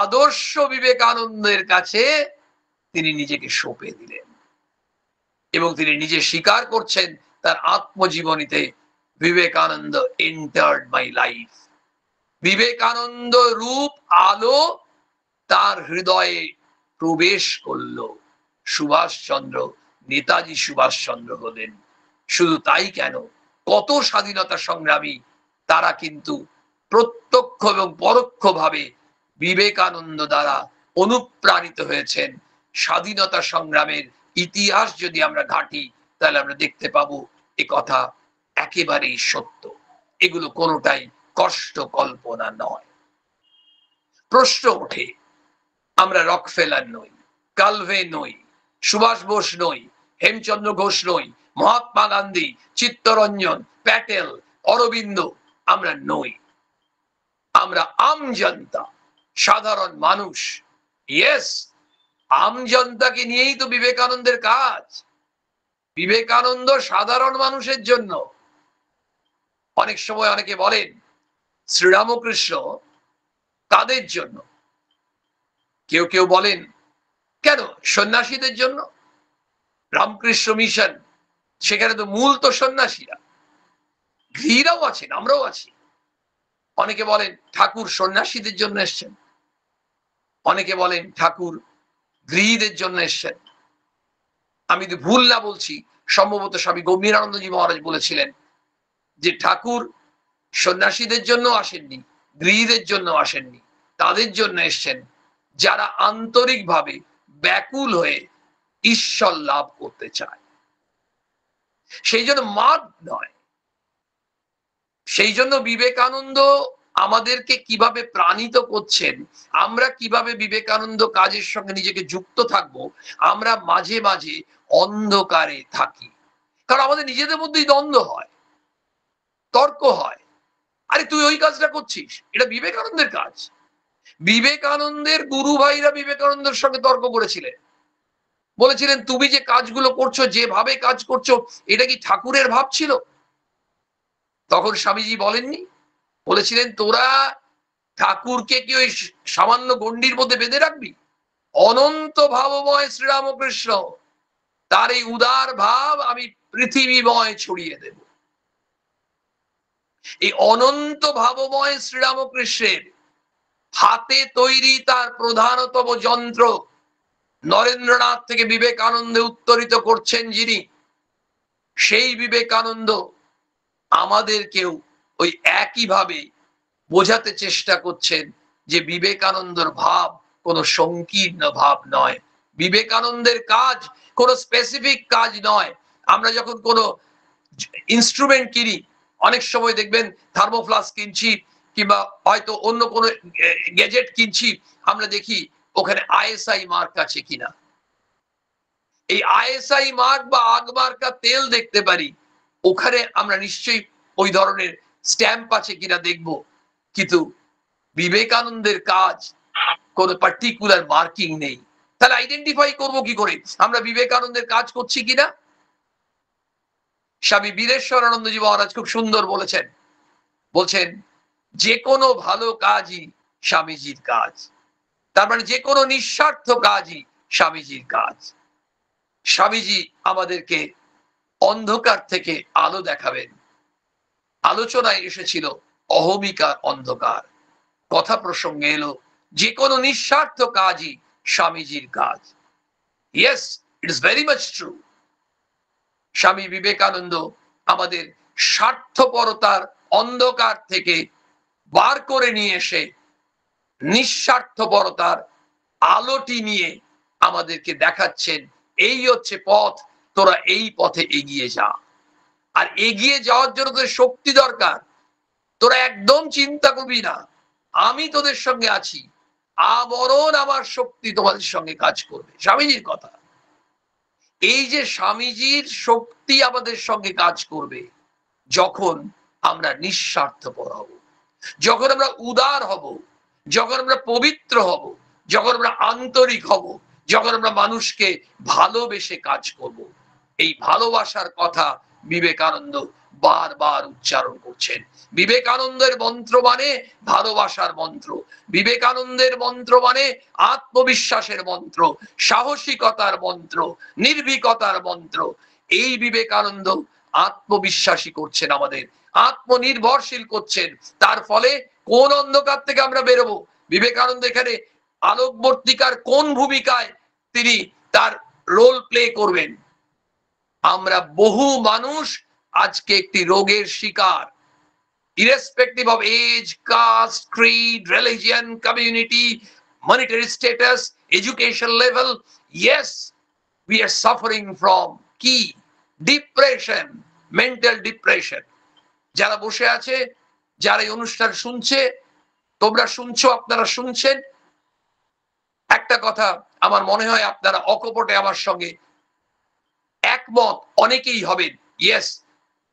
Speaker 3: আদর্শ বিবেকানন্দের কাছে তিনি নিজেকে সঁপে দিলেন, এবং তিনি নিজে স্বীকার করছেন তার আত্মজীবনীতে, Vivekananda entered my life. Vivekananda রূপ আলো তার হৃদয়ে প্রবেশ করলো। সুভাষচন্দ্র নেতাজি সুভাষচন্দ্র হলেন। শুধু তাই কেন, কত স্বাধীনতা সংগ্রামী তারা কিন্তু প্রত্যক্ষ এবং পরোক্ষভাবে বিবেকানন্দ দ্বারা অনুপ্রাণিত হয়েছেন। স্বাধীনতা সংগ্রামের ইতিহাস যদি আমরা ঘাঁটি তাহলে আমরা দেখতে পাবো এ কথা একেবারেই সত্য। এগুলো কোনোটাই কষ্ট কল্পনা নয়। প্রশ্ন ওঠে, আমরা রকফেলার নই, কালভে নই, সুভাষ বোস নই, হেমচন্দ্র ঘোষ নই, মহাত্মা গান্ধী, চিত্তরঞ্জন, প্যাটেল, অরবিন্দ আমরা নই। আমরা আমজনতা, সাধারণ মানুষ। ইয়েস, আমজনতাকে নিয়েই তো বিবেকানন্দের কাজ। বিবেকানন্দ সাধারণ মানুষের জন্য। অনেক সময় অনেকে বলেন শ্রীরামকৃষ্ণ তাদের জন্য, কেউ কেউ বলেন কেন সন্ন্যাসীদের জন্য? রামকৃষ্ণ মিশন, সেখানে তো মূল তো সন্ন্যাসীরা, গৃহীরাও আছেন, আমরাও আছি। অনেকে বলেন ঠাকুর সন্ন্যাসীদের জন্য এসছেন, অনেকে বলেন ঠাকুর গৃহীদের জন্য এসছেন। আমি যদি ভুল না বলছি, সম্ভবত স্বামী গম্ভীরানন্দজি মহারাজ বলেছিলেন যে ঠাকুর সন্ন্যাসীদের জন্য আসেননি, গৃহীদের জন্য আসেননি, তাদের জন্য এসছেন যারা আন্তরিকভাবে ব্যাকুল হয়ে ঈশ্বর লাভ করতে চায়। সেই জন্য মাদ নয়। সেই জন্য বিবেকানন্দ আমাদেরকে কিভাবে প্রাণিত করছেন, আমরা কিভাবে বিবেকানন্দ কাজের সঙ্গে নিজেকে যুক্ত থাকব। আমরা মাঝে মাঝে অন্ধকারে থাকি, কারণ আমাদের নিজেদের মধ্যেই দ্বন্দ্ব হয়, তর্ক হয়। আরে তুই ওই কাজটা করছিস, এটা বিবেকানন্দের কাজ। বিবেকানন্দের গুরু ভাইরা বিবেকানন্দের সঙ্গে তর্ক করেছিলেন, বলেছিলেন তুমি যে কাজগুলো করছো, যেভাবে কাজ করছো, এটা কি ঠাকুরের ভাব ছিল? তখন স্বামীজি বলেননি, বলেছিলেন তোরা ঠাকুরকে কি ওই সামান্য গণ্ডির মধ্যে বেঁধে রাখবি? অনন্ত ভাবময় শ্রীরামকৃষ্ণ, তার এই উদার ভাব আমি পৃথিবীময় ছড়িয়ে দেব। এই অনন্ত ভাবময় শ্রীরামকৃষ্ণের হাতে তৈরি তার প্রধানতম যন্ত্র নরেন্দ্রনাথ থেকে বিবেকানন্দে উত্তরিত করছেন যিনি, সেই বিবেকানন্দ আমাদেরকেও ওই একইভাবে বোঝাতে চেষ্টা করছেন যে বিবেকানন্দর ভাব কোনো সংকীর্ণ ভাব নয়। বিবেকানন্দের কাজ কোনো স্পেসিফিক কাজ নয়। আমরা যখন কোনো ইনস্ট্রুমেন্ট কিনি, অনেক সময় দেখবেন থার্মোফ্লাস্ক কিনছি কিংবা হয়তো অন্য কোনো গ্যাজেট কিনছি, আমরা দেখি ওখানে আইএসআই মার্ক আছে কিনা। এই আইএসআই মার্ক বা আগ মার্কা তেল দেখতে পারি, ওখানে আমরা নিশ্চয়ই ওই ধরনের স্ট্যাম্প আছে কিনা দেখব। কিন্তু বিবেকানন্দের কাজ কোনো পার্টিকুলার মার্কিং নেই। তাহলে আইডেন্টিফাই করব কি করে আমরা বিবেকানন্দের কাজ করছি কিনা? স্বামী বীরেশ্বরানন্দজি মহারাজ খুব সুন্দর বলেছেন, বলছেন যে কোনো ভালো কাজই স্বামীজির কাজ। তার মানে যে কোনো নিঃস্বার্থ কাজই স্বামীজির কাজ। স্বামীজি আমাদেরকে অন্ধকার থেকে আলো দেখাবেন। আলোচনায় এসেছিল অহমিকার অন্ধকার, কথা প্রসঙ্গে এলো যে কোনো নিঃস্বার্থ কাজই স্বামীজির কাজ। Yes, it is very much true. Swami Vivekananda আমাদের স্বার্থপরতার অন্ধকার থেকে বার করে নিয়ে এসে নিঃস্বার্থপরতার আলোটি নিয়ে আমাদেরকে দেখাচ্ছেন এই হচ্ছে পথ, তোরা এই পথে এগিয়ে যা। আর এগিয়ে যাওয়ার জন্য তোদের শক্তি দরকার। তোরা একদম চিন্তা করবি না, আমি তোদের সঙ্গে আছি, আমরণ আমার শক্তি তোমাদের সঙ্গে কাজ করবে। স্বামীজির কথা। এই যে স্বামীজির শক্তি আমাদের সঙ্গে কাজ করবে যখন আমরা নিঃস্বার্থপর হব, যখন আমরা উদার হব, যখন আমরা পবিত্র হব, যখন আমরা আন্তরিক হব, যখন আমরা মানুষকে ভালোবেসে কাজ করব। এই ভালোবাসার কথা বিবেকানন্দ বারবার উচ্চারণ করছেন। বিবেকানন্দের মন্ত্র মানে ভালোবাসার মন্ত্র, বিবেকানন্দের মন্ত্র মানে আত্মবিশ্বাসের মন্ত্র, সাহসিকতার মন্ত্র, নির্ভীকতার মন্ত্র। এই বিবেকানন্দ আত্মবিশ্বাসী করছেন, আমাদের আত্মনির্ভরশীল করছেন। তার ফলে কোন অন্ধকার থেকে আমরা বেরোবো? বিবেকানন্দ এখানে আলোকবর্তিকার কোন ভূমিকায় তিনি তার রোল প্লে করবেন। আমরা বহু মানুষ আজকে একটি রোগের শিকার, irrespective of age, caste, creed, religion, community, monetary status, education level. Yes, we are suffering from কি ডিপ্রেশন, মেন্টাল ডিপ্রেশন। যারা বসে আছে, যারা এই অনুষ্ঠান শুনছে, তোমরা শুনছো, আপনারা শুনছেন, একটা কথা আমার মনে হয় আপনারা অকপটে আমার সঙ্গে একমত অনেকেই হবেন। ইয়েস,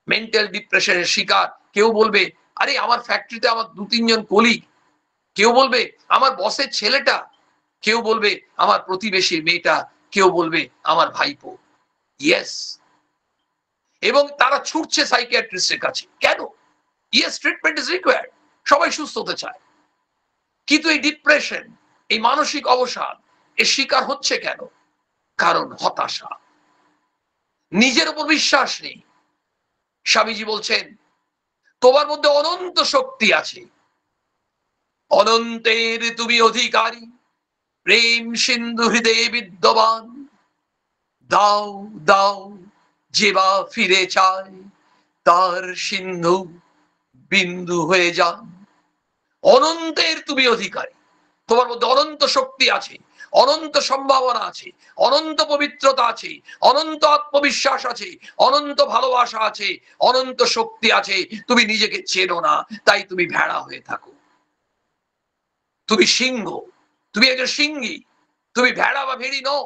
Speaker 3: মেন্টাল ডিপ্রেশনের শিকার। কেউ বলবে আরে আমার ফ্যাক্টরিতে আমার 2-3 জন কলিগ, কেউ বলবে আমার বসের ছেলেটা, কেউ বলবে আমার প্রতিবেশীর মেয়েটা, কেউ বলবে আমার ভাইপো। ইয়েস, এবং তারা ছুটছে সাইকিয়াট্রিস্টের কাছে। কেন? ইয়েস, ট্রিটমেন্ট ইজ রিকোয়ার্ড, সবাই সুস্থ হতে চায়, কিন্তু এই ডিপ্রেশন, এই মানসিক অবসাদ এর শিকার হচ্ছে কেন? কারণ হতাশা, নিজের উপর বিশ্বাস নেই। স্বামীজি বলছেন তোমার মধ্যে অনন্ত শক্তি আছে, অনন্তের তুমি অধিকারী, প্রেম সিন্ধু হৃদয়ে বিদ্যমান, দাও দাও যে বা ফিরে চায়, তার সিন্ধু বিন্দু হয়ে যান। অনন্তের তুমি অধিকারী, তোমার মধ্যে অনন্ত শক্তি আছে, অনন্ত সম্ভাবনা আছে, অনন্ত পবিত্রতা আছে, অনন্ত আত্মবিশ্বাস আছে, অনন্ত ভালোবাসা আছে, অনন্ত শক্তি আছে। তুমি নিজেকে চেনো না, তাই তুমি ভেড়া হয়ে থাকো। তুমি সিংহ, তুমি একজন সিংহী, তুমি ভেড়া বা ভেড়ি নও।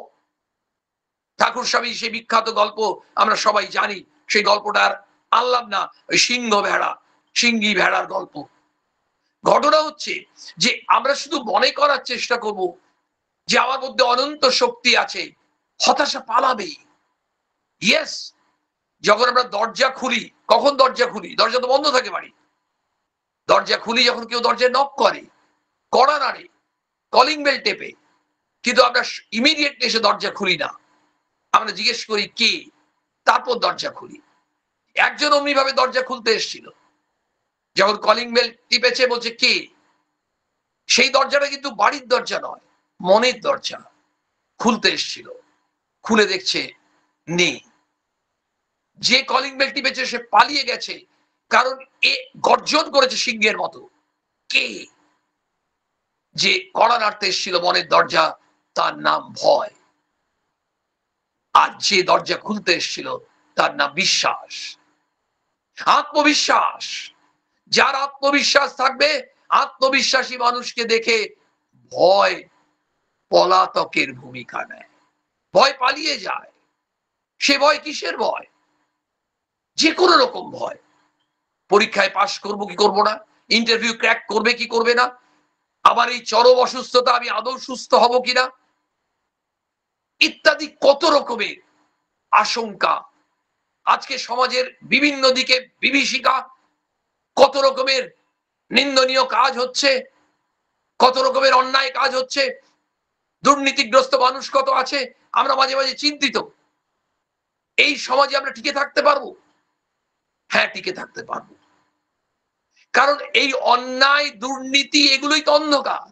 Speaker 3: ঠাকুর স্বামী সেই বিখ্যাত গল্প আমরা সবাই জানি, সেই গল্পটা আর আনলাম না, ওই সিংহ ভেড়া, সিংহী ভেড়ার গল্প। ঘটনা হচ্ছে যে আমরা শুধু মনে করার চেষ্টা করব যে আমার মধ্যে অনন্ত শক্তি আছে, হতাশা পালাবে। ইয়েস, যখন আমরা দরজা খুলি, কখন দরজা খুলি? দরজা তো বন্ধ থাকে বাড়ি। দরজা খুলি যখন কেউ দরজায় নক করে, কড়া নাড়ে, কলিং বেল টেপে, কিন্তু আমরা ইমিডিয়েটলি এসে দরজা খুলি না। আমরা জিজ্ঞেস করি কে, তারপর দরজা খুলি। একজন অমনি ভাবে দরজা খুলতে এসেছিল, যখন কলিং বেল টিপেছে, বলছে কে, সেই দরজাটা কিন্তু বাড়ির দরজা নয়, মনের দরজা। খুলতে এসেছিল, খুলে দেখছে নেই। যে কলিং বেল টিপেছে সে পালিয়ে গেছে, কারণ এ গর্জন করেছে সিংহের মতো। কে? যে কড়া নাড়তে এসেছিল মনের দরজা, তার নাম ভয়। আর যে দরজা খুলতে এসেছিল তার নাম বিশ্বাস, আত্মবিশ্বাস। যার আত্মবিশ্বাস থাকবে, আত্মবিশ্বাসী মানুষকে দেখে ভয় পলাতকের ভূমিকা নেয়, ভয় পালিয়ে যায়। সে ভয় কিসের ভয়? যে কোনো রকম ভয়। পরীক্ষায় পাশ করবো কি করবো না, ইন্টারভিউ ক্র্যাক করবে কি করবে না, আমার এই চরম অসুস্থতা আমি আদৌ সুস্থ হব কিনা, ইত্যাদি কত রকমের আশঙ্কা। আজকে সমাজের বিভিন্ন দিকে বিভীষিকা, কত রকমের নিন্দনীয় কাজ হচ্ছে, কত রকমের অন্যায় কাজ হচ্ছে, দুর্নীতিগ্রস্ত মানুষ কত আছে। আমরা মাঝে মাঝে চিন্তিত, এই সমাজে আমরা টিকে থাকতে পারবো? হ্যাঁ, টিকে থাকতে পারবো, কারণ এই অন্যায় দুর্নীতি এগুলোই তো অন্ধকার,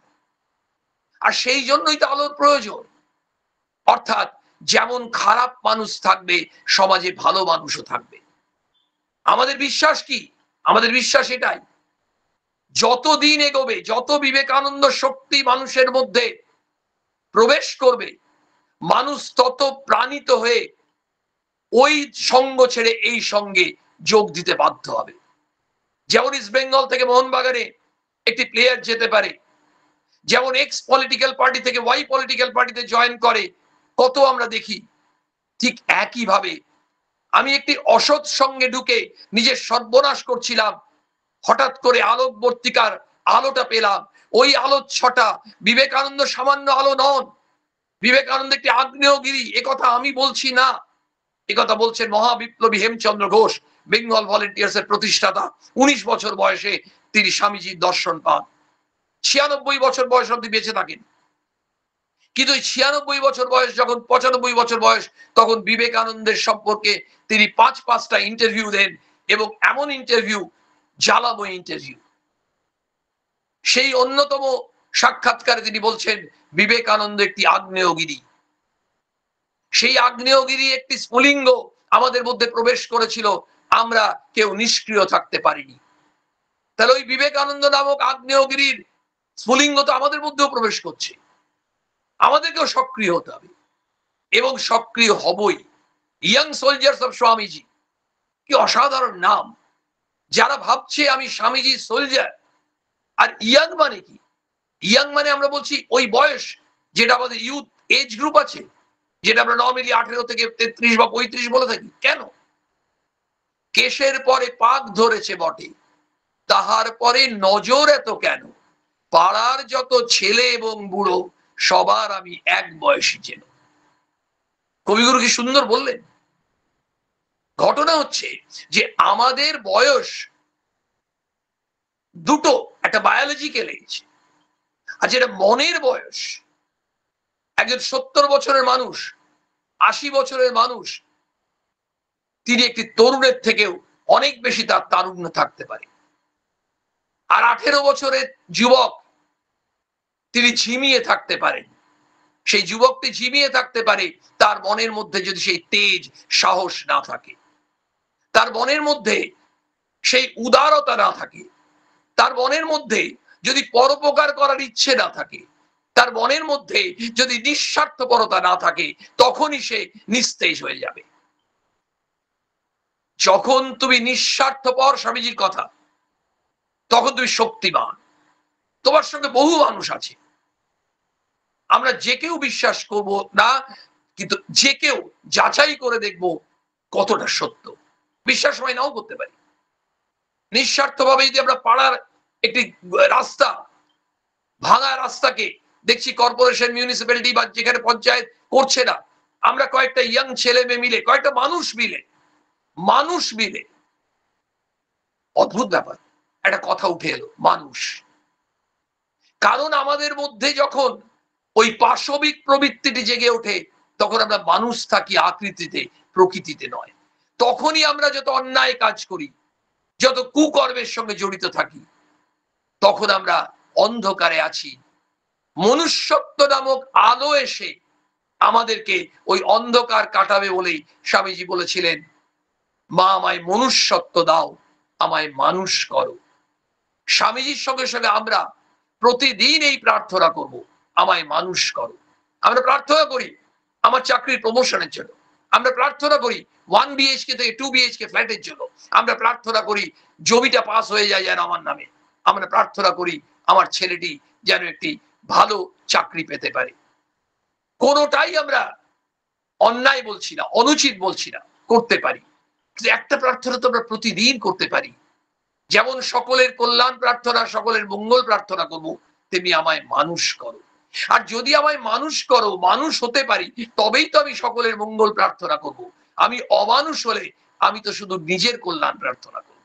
Speaker 3: আর সেই জন্যই তো আলোর প্রয়োজন। অর্থাৎ যেমন খারাপ মানুষ থাকবে, সমাজে ভালো মানুষও থাকবে। আমাদের বিশ্বাস কি? আমাদের বিশ্বাস এটাই, যতদিন এগোবে, যত বিবেকানন্দ শক্তি মানুষের মধ্যে প্রবেশ করবে, মানুষ তত প্রাণিত হয়ে ওই সঙ্গ ছেড়ে এই সঙ্গে যোগ দিতে বাধ্য হবে। যেমন ইস্ট বেঙ্গল থেকে মোহনবাগানে একটি প্লেয়ার যেতে পারে, যেমন এক্স পলিটিক্যাল পার্টি থেকে ওয়াই পলিটিক্যাল পার্টিতে জয়েন করে, কত আমরা দেখি। ঠিক একই ভাবে আমি একটি অসৎ সঙ্গে ঢুকে নিজের সর্বনাশ করছিলাম, হঠাৎ করে আলোকবর্তিকার আলোটা পেলাম। ওই আলোর ছটা, বিবেকানন্দ সামান্য আলো নন, বিবেকানন্দ একটি আগ্নেয়গিরি। একথা আমি বলছি না, একথা বলছেন মহাবিপ্লবী হেমচন্দ্র ঘোষ, বেঙ্গল ভলেন্টিয়ার্স এর প্রতিষ্ঠাতা। 19 বছর বয়সে তিনি স্বামীজির দর্শন পান, 96 বছর বয়স অব্দি বেঁচে থাকেন। কিন্তু 96 বছর বয়স যখন 95 বছর বয়স, তখন বিবেকানন্দের সম্পর্কে তিনি 5-5টা ইন্টারভিউ দেন, এবং এমন ইন্টারভিউ, জ্বালাময় ইন্টারভিউ। সেই অন্যতম সাক্ষাৎকারে তিনি বলছেন বিবেকানন্দ একটি আগ্নেয়গিরি, সেই আগ্নেয়গিরি একটি স্ফুলিঙ্গ আমাদের মধ্যে প্রবেশ করেছিল, আমরা কেউ নিষ্ক্রিয় থাকতে পারিনি। তাহলে ওই বিবেকানন্দ নামক আগ্নেয়গিরির স্ফুলিঙ্গ তো আমাদের মধ্যেও প্রবেশ করছে, আমাদেরকেও সক্রিয় হতে হবে এবং সক্রিয় হবই। ইয়াং সোলজার্স অফ স্বামীজি, কি অসাধারণ নাম! যারা ভাবছে আমি স্বামীজি সোলজার। আর ইয়াং মানে কি? ইয়াং মানে আমরা বলছি ওই বয়স যেটা আমাদের ইউথ এজ গ্রুপ আছে, যেটা আমরা নর্মালি 18 থেকে 33 বা 35 বলে থাকি। কেন? কেশের পরে পাক ধরেছে বটে, তাহার পরে নজর এত কেন? পাড়ার যত ছেলে এবং বুড়ো, সবার আমি এক বয়সী চেন। কবিগুরু কি সুন্দর বললেন। ঘটনা হচ্ছে যে আমাদের বয়স দুটো, একটা বায়োলজিক্যাল এজ আর যেটা মনের বয়স। একজন 70 বছরের মানুষ, 80 বছরের মানুষ, তিনি একটি তরুণের থেকেও অনেক বেশি তার তারুণ্য থাকতে পারে। আর 18 বছরের যুবক, তিনি ঝিমিয়ে থাকতে পারেন। সেই যুবকটি ঝিমিয়ে থাকতে পারে তার মনের মধ্যে যদি সেই তেজ সাহস না থাকে, তার মনের মধ্যে সেই উদারতা না থাকে, তার মনের মধ্যে যদি পরোপকার করার ইচ্ছে না থাকে, তার মনের মধ্যে যদি নিঃস্বার্থপরতা না থাকে, তখনই সে নিস্তেজ হয়ে যাবে। যখন তুমি নিঃস্বার্থপর, স্বামীজির কথা, তখন তুমি শক্তিমান। তোমার সঙ্গে বহু মানুষ আছে, আমরা যে কেউ বিশ্বাস করব না, কিন্তু যে কেউ যাচাই করে দেখব কতটা সত্য। বিশ্বাস হয় নাও করতে পারি। নিঃস্বার্থভাবে যদি আমরা পাড়ার একটি রাস্তা, ভাঙা রাস্তাকে দেখছি কর্পোরেশন, মিউনিসিপ্যালিটি বা যেখানে পঞ্চায়েত করছে না, আমরা কয়েকটা ইয়াং ছেলে মেয়ে মিলে, কয়েকটা মানুষ মিলে, অদ্ভুত ব্যাপার, একটা কথা উঠে এলো, মানুষ। কারণ আমাদের মধ্যে যখন ওই পাশবিক প্রবৃত্তিটি জেগে ওঠে, তখন আমরা মানুষ থাকি আকৃতিতে, প্রকৃতিতে নয়। তখনই আমরা যত অন্যায় কাজ করি, যত কুকর্মের সঙ্গে জড়িত থাকি, তখন আমরা অন্ধকারে আছি। মনুষ্যত্ব নামক আলো এসে আমাদেরকে ওই অন্ধকার কাটাবে বলেই স্বামীজি বলেছিলেন, মা আমায় মনুষ্যত্ব দাও, আমায় মানুষ করো। স্বামীজির সঙ্গে সঙ্গে আমরা প্রতিদিন এই প্রার্থনা করব, আমায় মানুষ করো। আমরা প্রার্থনা করি আমার চাকরির প্রমোশনের জন্য, আমরা প্রার্থনা করি 1 BHK থেকে 2 BHK ফ্ল্যাটের জন্য, আমরা প্রার্থনা করি জমিটা পাস হয়ে যায় যেন আমার নামে, আমরা প্রার্থনা করি আমার ছেলেটি যেন একটি ভালো চাকরি পেতে পারে। কোনোটাই আমরা অন্যায় বলছি না, অনুচিত বলছি না, করতে পারি। কিন্তু একটা প্রার্থনা তো আমরা প্রতিদিন করতে পারি। যেমন সকলের কল্যাণ প্রার্থনা, সকলের মঙ্গল প্রার্থনা করব, তেমনি আমায় মানুষ করো। আর যদি আমায় মানুষ করো, মানুষ হতে পারি, তবেই তো আমি সকলের মঙ্গল প্রার্থনা করব। আমি অমানুষ হলে আমি তো শুধু নিজের কল্যাণ প্রার্থনা করব।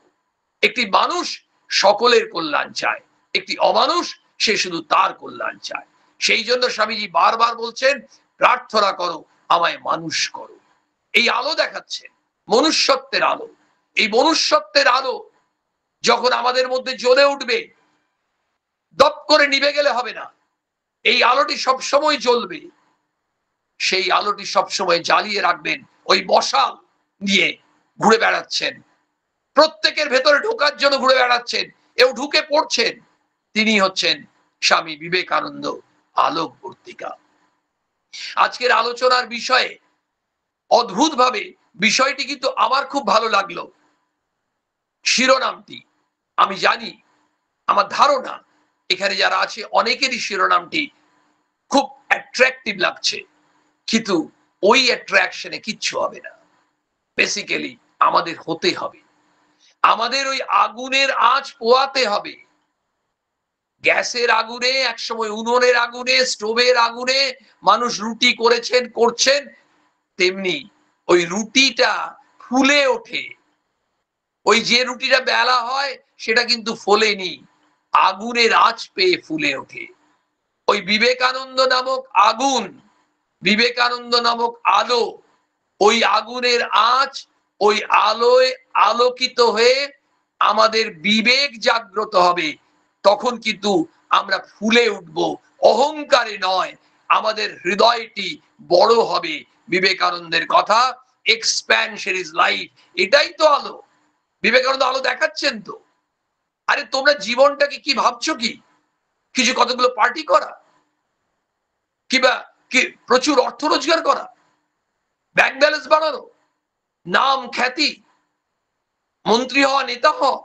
Speaker 3: একটি মানুষ সকলের কল্যাণ চায়, একটি অমানুষ সে শুধু তার কল্যাণ চায়। সেই জন্য স্বামীজি বারবার বলছেন, প্রার্থনা করো, আমায় মানুষ করো। এই আলো দেখাচ্ছেন, মনুষ্যত্বের আলো। এই মনুষ্যত্বের আলো যখন আমাদের মধ্যে জ্বলে উঠবে, দপ করে নিভে গেলে হবে না, এই আলোটি সবসময় জ্বলবে। সেই আলোটি সবসময় জ্বালিয়ে রাখবেন। ওই মশাল নিয়ে ঘুরে বেড়াচ্ছেন, প্রত্যেকের ভেতরে ঢোকার জন্য ঘুরে বেড়াচ্ছেন, এও ঢুকে পড়ছেন। তিনি হচ্ছেন স্বামী বিবেকানন্দ, আলোক বর্তিকা। আজকের আলোচনার বিষয়ে অদ্ভুতভাবে বিষয়টি কিন্তু আমার খুব ভালো লাগলো। শিরোনামটি আমি জানি, আমার ধারণা এখানে যারা আছে অনেকেরই শিরোনামটি খুব অ্যাট্রাকটিভ লাগছে, কিন্তু ওই অ্যাট্রাকশনে কিচ্ছু হবে না। বেসিক্যালি আমাদের হতে হবে, আমাদের ওই আগুনের আঁচ পোয়াতে হবে। গ্যাসের আগুনে, একসময় উনুনের আগুনে, স্টোভের আগুনে মানুষ রুটি করেছেন, করছেন, তেমনি ওই রুটিটা ফুলে ওঠে। ওই যে রুটিটা বেলা হয় সেটা কিন্তু ফোলেনি, আগুনের আঁচ পেয়ে ফুলে ওঠে। ওই বিবেকানন্দ নামক আগুন, বিবেকানন্দ নামক আলো, ওই আগুনের আঁচ, ওই আলোয় আলোকিত হয়ে আমাদের বিবেক জাগ্রত হবে। তখন কিন্তু আমরা ফুলে উঠব, অহংকারে নয়, আমাদের হৃদয়টি বড় হবে। বিবেকানন্দের কথা, এক্সপ্যানশন ইজ লাইট, এটাই তো আলো। বিবেকানন্দ আলো দেখাচ্ছেন তো। আরে তোমরা জীবনটাকে কি ভাবছো, কি কিছু কতগুলো পার্টি করা, কিবা কি প্রচুর অর্থ রোজগার করা, ব্যাংক ব্যালেন্স বাড়ানো, নাম খ্যাতি, মন্ত্রী হওয়া, নেতা হওয়া।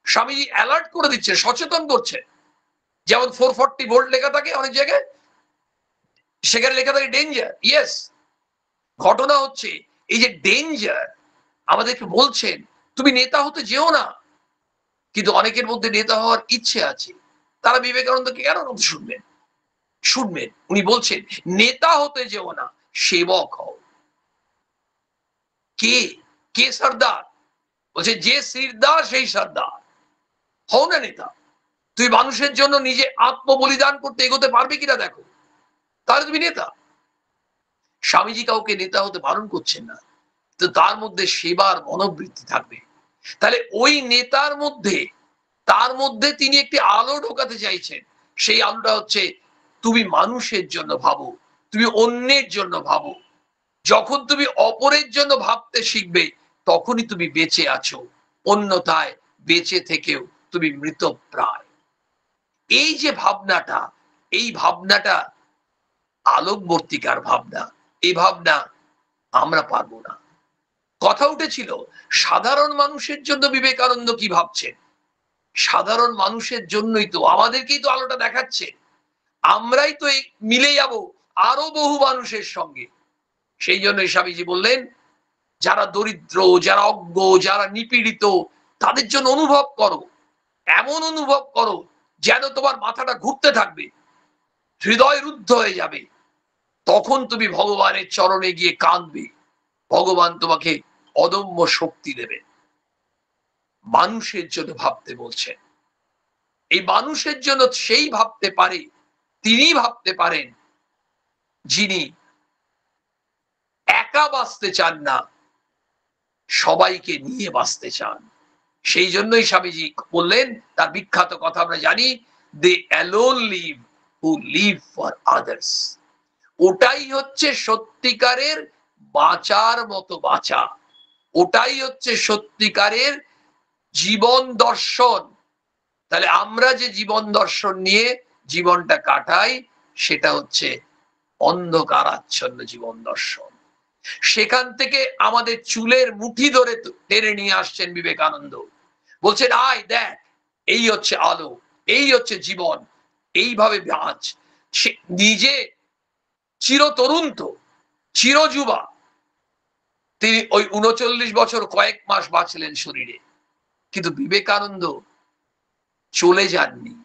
Speaker 3: স্বামীজি অ্যালার্ট করে দিচ্ছে, সচেতন করছে। যেমন 440 ভোল্ট লেখা থাকে অনেক জায়গায়, সেখানে লেখা থাকে ডেঞ্জার। ইয়েস, ঘটনা হচ্ছে এই যে ডেঞ্জার, আমাদেরকে বলছেন তুমি নেতা হতে যেও না। কিন্তু অনেকের মধ্যে নেতা হওয়ার ইচ্ছে আছে, তারা বিবেকানন্দকে কেন শুনবেন? শুনবেন, উনি বলছেন নেতা হতে যেও না, সেবক হও। কে কে সর্দার? বলছে যে সিরদার সেই সর্দার। হও না নেতা। তুই মানুষের জন্য নিজে আত্মবলিদান করতে এগোতে পারবে কিনা দেখো, তাহলে তুমি নেতা। স্বামীজি কাউকে নেতা হতে বারণ করছেন না, তো তার মধ্যে সেবার মনোবৃত্তি থাকবে। তাহলে ওই নেতার মধ্যে, তার মধ্যে তিনি একটি আলো ঢোকাতে চাইছেন। সেই আলোটা হচ্ছে তুমি মানুষের জন্য ভাবো, তুমি অন্যের জন্য ভাবো। যখন তুমি অপরের জন্য ভাবতে শিখবে, তখনই তুমি বেঁচে আছো। অন্যথায় বেঁচে থেকেও তুমি মৃতপ্রায়। এই যে ভাবনাটা, এই ভাবনাটা আলোকবর্তিকার ভাবনা। এই ভাবনা আমরা পারবো না। কথা উঠেছিল সাধারণ মানুষের জন্য বিবেকানন্দ কি ভাবছেন। সাধারণ মানুষের জন্যই তো, আমাদেরকেই তো আলোটা দেখাচ্ছে। আমরাই তো মিলে যাব আরো বহু মানুষের সঙ্গে। সেই জন্য স্বামীজি বললেন, যারা দরিদ্র, যারা অজ্ঞ, যারা নিপীড়িত, তাদের জন্য অনুভব করো। এমন অনুভব করো যেন তোমার মাথাটা ঘুরতে থাকবে, হৃদয় রুদ্ধ হয়ে যাবে। তখন তুমি ভগবানের চরণে গিয়ে কাঁদবে, ভগবান তোমাকে অদম্য শক্তি দেবে। মানুষের জন্য ভাবতে বলছেন। এই মানুষের জন্য সেই ভাবতে পারে, তিনি ভাবতে পারেন যিনি একা বাঁচতে চান না, সবাইকে নিয়ে বাঁচতে চান। সেই জন্যই স্বামীজি বললেন, তার বিখ্যাত কথা আমরা জানি, they alone live who live for others. ওটাই হচ্ছে সত্যিকারের বাঁচার মতো বাঁচা, ওটাই হচ্ছে সত্যিকারের জীবন দর্শন। তাহলে আমরা যে জীবন দর্শন নিয়ে জীবনটা কাটাই, সেটা হচ্ছে অন্ধকারাচ্ছন্ন জীবন দর্শন। সেখান থেকে আমাদের চুলের মুঠি ধরে টেনে নিয়ে আসছেন বিবেকানন্দ। বলছেন আয় দেখ, এই হচ্ছে আলো, এই হচ্ছে জীবন, এইভাবে বাঁচ। সে নিজে চিরতরুণ তো, চিরযুবা। তিনি ওই ৩৯ বছর কয়েক মাস বাঁচলেন শরীরে, কিন্তু বিবেকানন্দ চলে যাননি।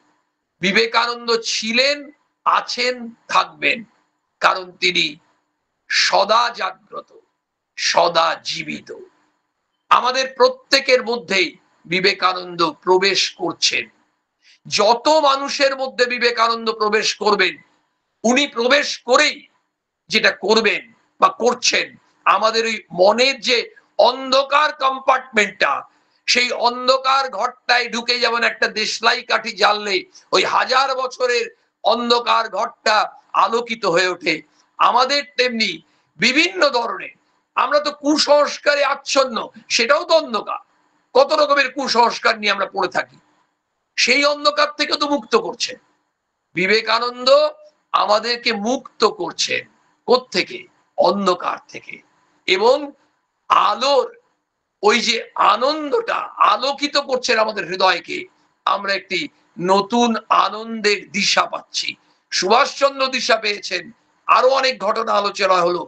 Speaker 3: বিবেকানন্দ ছিলেন, আছেন, থাকবেন, কারণ তিনি সদা জাগ্রত, সদা জীবিত। আমাদের প্রত্যেকের মধ্যেই বিবেকানন্দ প্রবেশ করছেন। যত মানুষের মধ্যে বিবেকানন্দ প্রবেশ করবেন, উনি প্রবেশ করেই যেটা করবেন বা করছেন, আমাদের ওই মনের যে অন্ধকার কম্পার্টমেন্টটা, সেই অন্ধকার ঘরটায় ঢুকে যেমন একটা দেশলাই কাঠি জ্বাললে ওই 1000 বছরের অন্ধকার ঘরটা আলোকিত হয়ে ওঠে, আমাদের তেমনি বিভিন্ন ধরনের, আমরা তো কুসংস্কারে আচ্ছন্ন, সেটাও তো অন্ধকার। কত রকমের কুসংস্কার নিয়ে আমরা পড়ে থাকি, সেই অন্ধকার থেকে তো মুক্ত করছেন বিবেকানন্দ। আমাদেরকে মুক্ত করছেন কোত্থেকে? অন্ধকার থেকে। এবং আলোর ওই যে আনন্দটা আলোকিত করছেন আমাদের হৃদয়কে, আমরা একটি নতুন আনন্দের দিশা পাচ্ছি। সুভাষচন্দ্র দিশা পেয়েছেন, আরো অনেক ঘটনা আলোচনা হলো।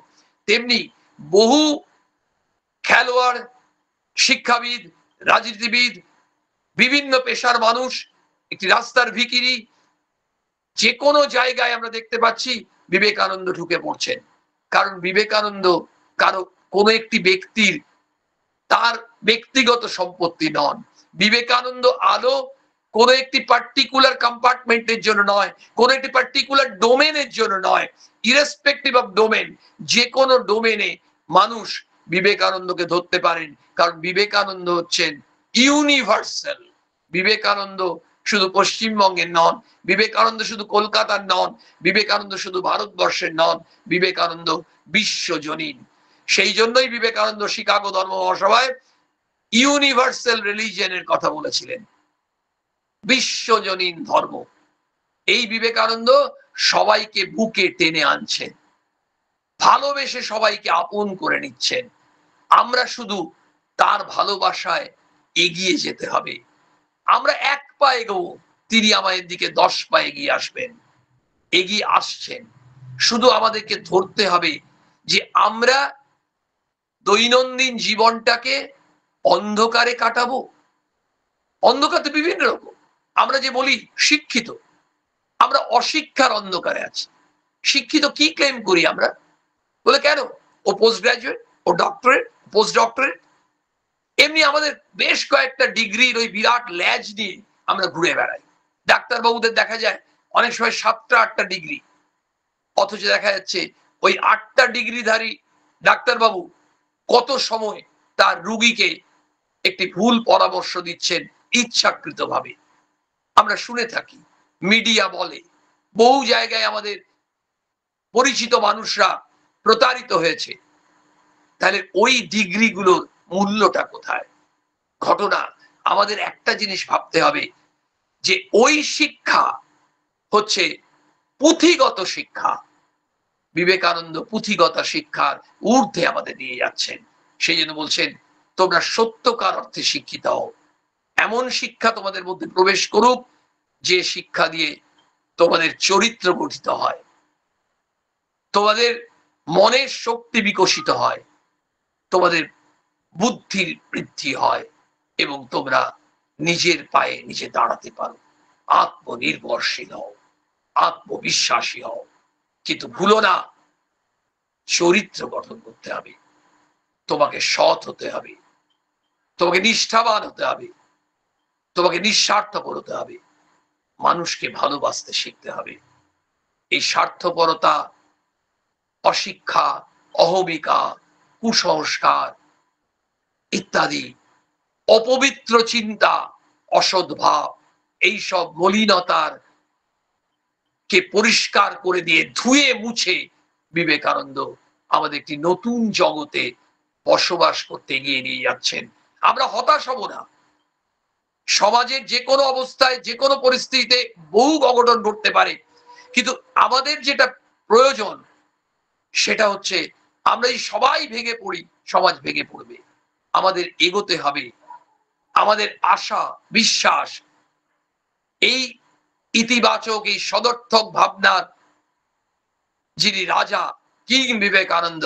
Speaker 3: তেমনি বহু খেলোয়াড়, শিক্ষাবিদ, রাজনীতিবিদ, বিভিন্ন পেশার মানুষ, একটি রাস্তার ভিখিরি, যে কোনো জায়গায় আমরা দেখতে পাচ্ছি বিবেকানন্দ ঢুকে পড়ছেন। কারণ বিবেকানন্দ কারো কোনো একটি ব্যক্তির, তার ব্যক্তিগত সম্পত্তি নন। বিবেকানন্দ আলো কোনো একটি পার্টিকুলার কম্পার্টমেন্টের জন্য নয়, কোনো একটি পার্টিকুলার ডোমেনের জন্য নয়, ইরেসপেক্টিভ অফ ডোমেন, যে কোনো ডোমেনে মানুষ বিবেকানন্দকে ধরতে পারেন। কারণ বিবেকানন্দ হচ্ছেন ইউনিভার্সাল। বিবেকানন্দ শুধু পশ্চিমবঙ্গের নন, বিবেকানন্দ শুধু কলকাতার নন, বিবেকানন্দ শুধু ভারতবর্ষের নন, বিবেকানন্দ বিশ্বজনীন। সেই জন্যই বিবেকানন্দ শিকাগো ধর্ম মহাসভায় ইউনিভার্সাল রিলিজিয়নের কথা বলেছিলেন, বিশ্বজনীন ধর্ম। এই বিবেকানন্দ সবাইকে বুকে টেনে আনছেন, ভালোবেসে সবাইকে আপন করে নিচ্ছেন। আমরা শুধু তার ভালোবাসায় এগিয়ে যেতে হবে। আমরা 1 পা এগোবো, তিনি আমাদের দিকে 10 পা এগিয়ে আসবেন, এগিয়ে আসছেন। শুধু আমাদেরকে ধরতে হবে যে আমরা দৈনন্দিন জীবনটাকে অন্ধকারে কাটাবো। অন্ধকার তো বিভিন্ন রকম। আমরা যে বলি শিক্ষিত, আমরা অশিক্ষার অন্ধকারে আছি। শিক্ষিত কি ক্লেম করি আমরা? বলে কেন? ও পোস্ট গ্রাজুয়েট, ও ডক্টরেট, পোস্ট ডক্টরেট। এমনি আমাদের বেশ কয়েকটা ডিগ্রির ওই বিরাট ল্যাজ নিয়ে আমরা ঘুরে বেড়াই। ডাক্তারবাবুদের দেখা যায় অনেক সময় 7টা 8টা ডিগ্রি, অথচ দেখা যাচ্ছে ওই 8টা ডিগ্রিধারী ডাক্তারবাবু কত সময় তার রুগীকে একটি ভুল পরামর্শ দিচ্ছেন ইচ্ছাকৃতভাবে। আমরা শুনে থাকি, মিডিয়া বলে, বহু জায়গায় আমাদের পরিচিত মানুষরা প্রতারিত হয়েছে। তাহলে ওই ডিগ্রিগুলোর মূল্যটা কোথায়? ঘটনা আমাদের একটা জিনিস ভাবতে হবে যে ওই শিক্ষা হচ্ছে পুঁথিগত শিক্ষা। বিবেকানন্দ পুঁথিগত শিক্ষার ঊর্ধ্বে আমাদের নিয়ে যাচ্ছেন। সেই জন্য বলছেন, তোমরা সত্যকার অর্থে শিক্ষিত হও। এমন শিক্ষা তোমাদের মধ্যে প্রবেশ করুক যে শিক্ষা দিয়ে তোমাদের চরিত্র গঠিত হয়, তোমাদের মনের শক্তি বিকশিত হয়, তোমাদের বুদ্ধির বৃদ্ধি হয় এবং তোমরা নিজের পায়ে নিজে দাঁড়াতে পারো, আত্মনির্ভরশীল হও, আত্মবিশ্বাসী হও। কিন্তু ভুলো না, চরিত্র গঠন করতে হবে, তোমাকে সৎ হতে হবে, তোমাকে নিষ্ঠাবান হতে হবে, তোমাকে নিঃস্বার্থপর হতে হবে, মানুষকে ভালোবাসতে শিখতে হবে। এই স্বার্থপরতা, অশিক্ষা, অহমিকা, কুসংস্কার ইত্যাদি, অপবিত্র চিন্তা, অসৎ ভাব, এইসব মলিনতার কে পরিষ্কার করে দিয়ে ধুয়ে মুছে বিবেকানন্দ আমাদের একটি নতুন জগতে বসবাস করতে এগিয়ে নিয়ে যাচ্ছেন। আমরা হতাশ হব না। সমাজের যে কোনো অবস্থায়, যে কোনো পরিস্থিতিতে বহু অঘটন ঘটতে পারে, কিন্তু আমাদের যেটা প্রয়োজন সেটা হচ্ছে আমরা এই সবাই ভেঙে পড়ি, সমাজ ভেঙে পড়বে। আমাদের এগোতে হবে। আমাদের আশা, বিশ্বাস, এই ইতিবাচক, এই সদর্থক ভাবনার যিনি রাজা, কিং বিবেকানন্দ,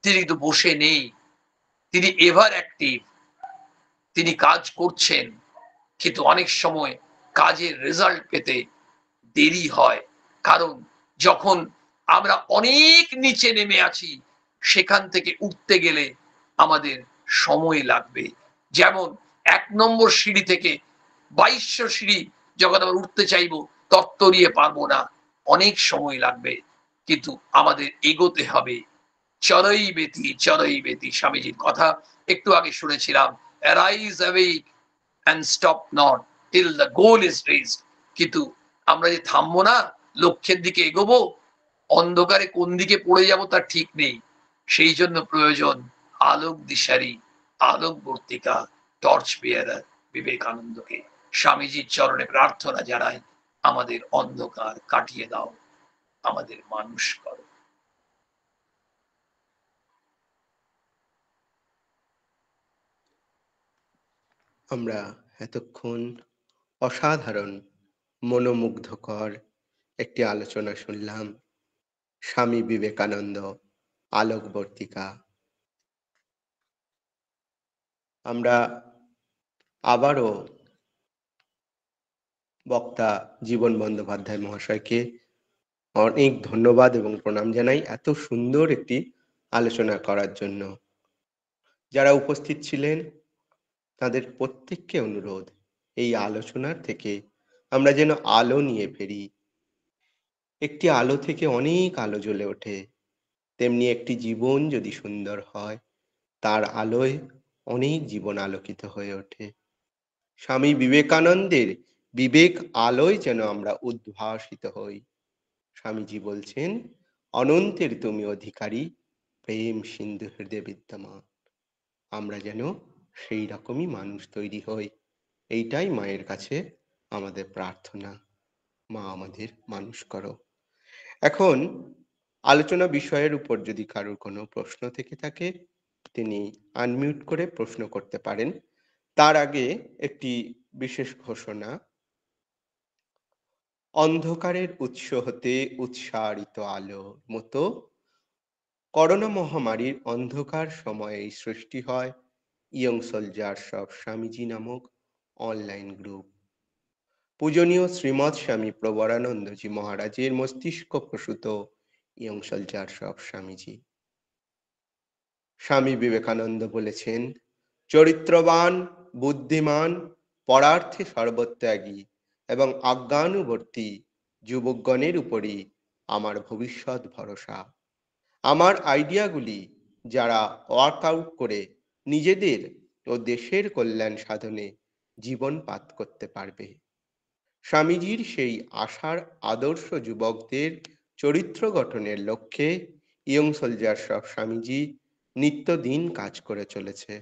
Speaker 3: তিনি কিন্তু বসে নেই, তিনি এভার অ্যাক্টিভ, তিনি কাজ করছেন। কিন্তু অনেক সময় কাজের রেজাল্ট পেতে দেরি হয়, কারণ যখন আমরা অনেক নিচে নেমে আছি, সেখান থেকে উঠতে গেলে আমাদের সময় লাগবে। যেমন 1 নম্বর সিঁড়ি থেকে 2200 সিঁড়ি যখন আমরা উঠতে চাইবো, তত্ত্বরিয়ে পারবো না, অনেক সময় লাগবে। কিন্তু আমাদের এগোতে হবে। চরই বেতি, চরই বেতি, স্বামীজির কথা একটু আগে শুনেছিলাম, arise awake and stop not till the goal is reached। কিন্তু আমরা যে থামবো না, লক্ষ্যের দিকে এগোবো, অন্ধকারে কোন দিকে পড়ে যাব তার ঠিক নেই। সেই জন্য প্রয়োজন আলোক দিশারি, আলোকবর্তিকা, টর্চ বেয়ারার বিবেকানন্দকে। স্বামীজির চরণে প্রার্থনা জানাই, আমাদের অন্ধকার কাটিয়ে দাও, আমাদের মানুষ করো।
Speaker 2: আমরা এতক্ষণ অসাধারণ মনোমুগ্ধকর একটি আলোচনা শুনলাম, স্বামী বিবেকানন্দ, আলোকবর্তিকা। আমরা আবারও বক্তা জীবন বন্দ্যোপাধ্যায় মহাশয়কে অনেক ধন্যবাদ এবং প্রণাম জানাই এত সুন্দর একটি আলোচনা করার জন্য। যারা উপস্থিত ছিলেন তাদের প্রত্যেককে অনুরোধ, এই আলোচনার থেকে আমরা যেন আলো নিয়ে ফেরি। একটি আলো থেকে অনেক আলো জ্বলে ওঠে, তেমনি একটি জীবন যদি সুন্দর হয়, তার আলোয় অনেক জীবন আলোকিত হয়ে ওঠে। স্বামী বিবেকানন্দের বিবেক আলোয় যেন আমরা উদ্ভাসিত হই। স্বামীজি বলছেন, অনন্তের তুমি অধিকারী, প্রেম সিন্ধু হৃদয়ে বিদ্যমান। আমরা যেন সেই রকমই মানুষ তৈরি হই, এইটাই মায়ের কাছে আমাদের প্রার্থনা। মা আমাদের মানুষ করো। এখন আলোচনা বিষয়ের উপর যদি কারোর কোনো প্রশ্ন থেকে থাকে, তিনি আনমিউট করে প্রশ্ন করতে পারেন। তার আগে একটি বিশেষ ঘোষণা। অন্ধকারের উৎস হতে উৎসারিত আলোর মতো করোনা মহামারীর অন্ধকার সময়েই সৃষ্টি হয় ইয়ং সোলজার্স অফ স্বামীজি নামক অনলাইন গ্রুপ। পূজনীয় শ্রীমৎ স্বামী প্রবরানন্দজি মহারাজের মস্তিষ্ক প্রসূত young soldiers of Swamiji. Swami Vivekananda বলেছেন, চরিত্রবান, বুদ্ধিমান, পরার্থে সর্বত্যাগী এবং আজ্ঞানুবর্তী যুবকগণের উপরই আমার ভবিষ্যৎ ভরসা। আমার আইডিয়াগুলি যারা ওয়ার্কআউট করে নিজেদের ও দেশের কল্যাণ সাধনে জীবনপাত করতে পারবে। স্বামীজির সেই আশার আদর্শ যুবকদের চরিত্র গঠনের লক্ষ্যে ইয়ং সোলজার্স অফ স্বামীজি নিত্যদিন কাজ করে চলেছে।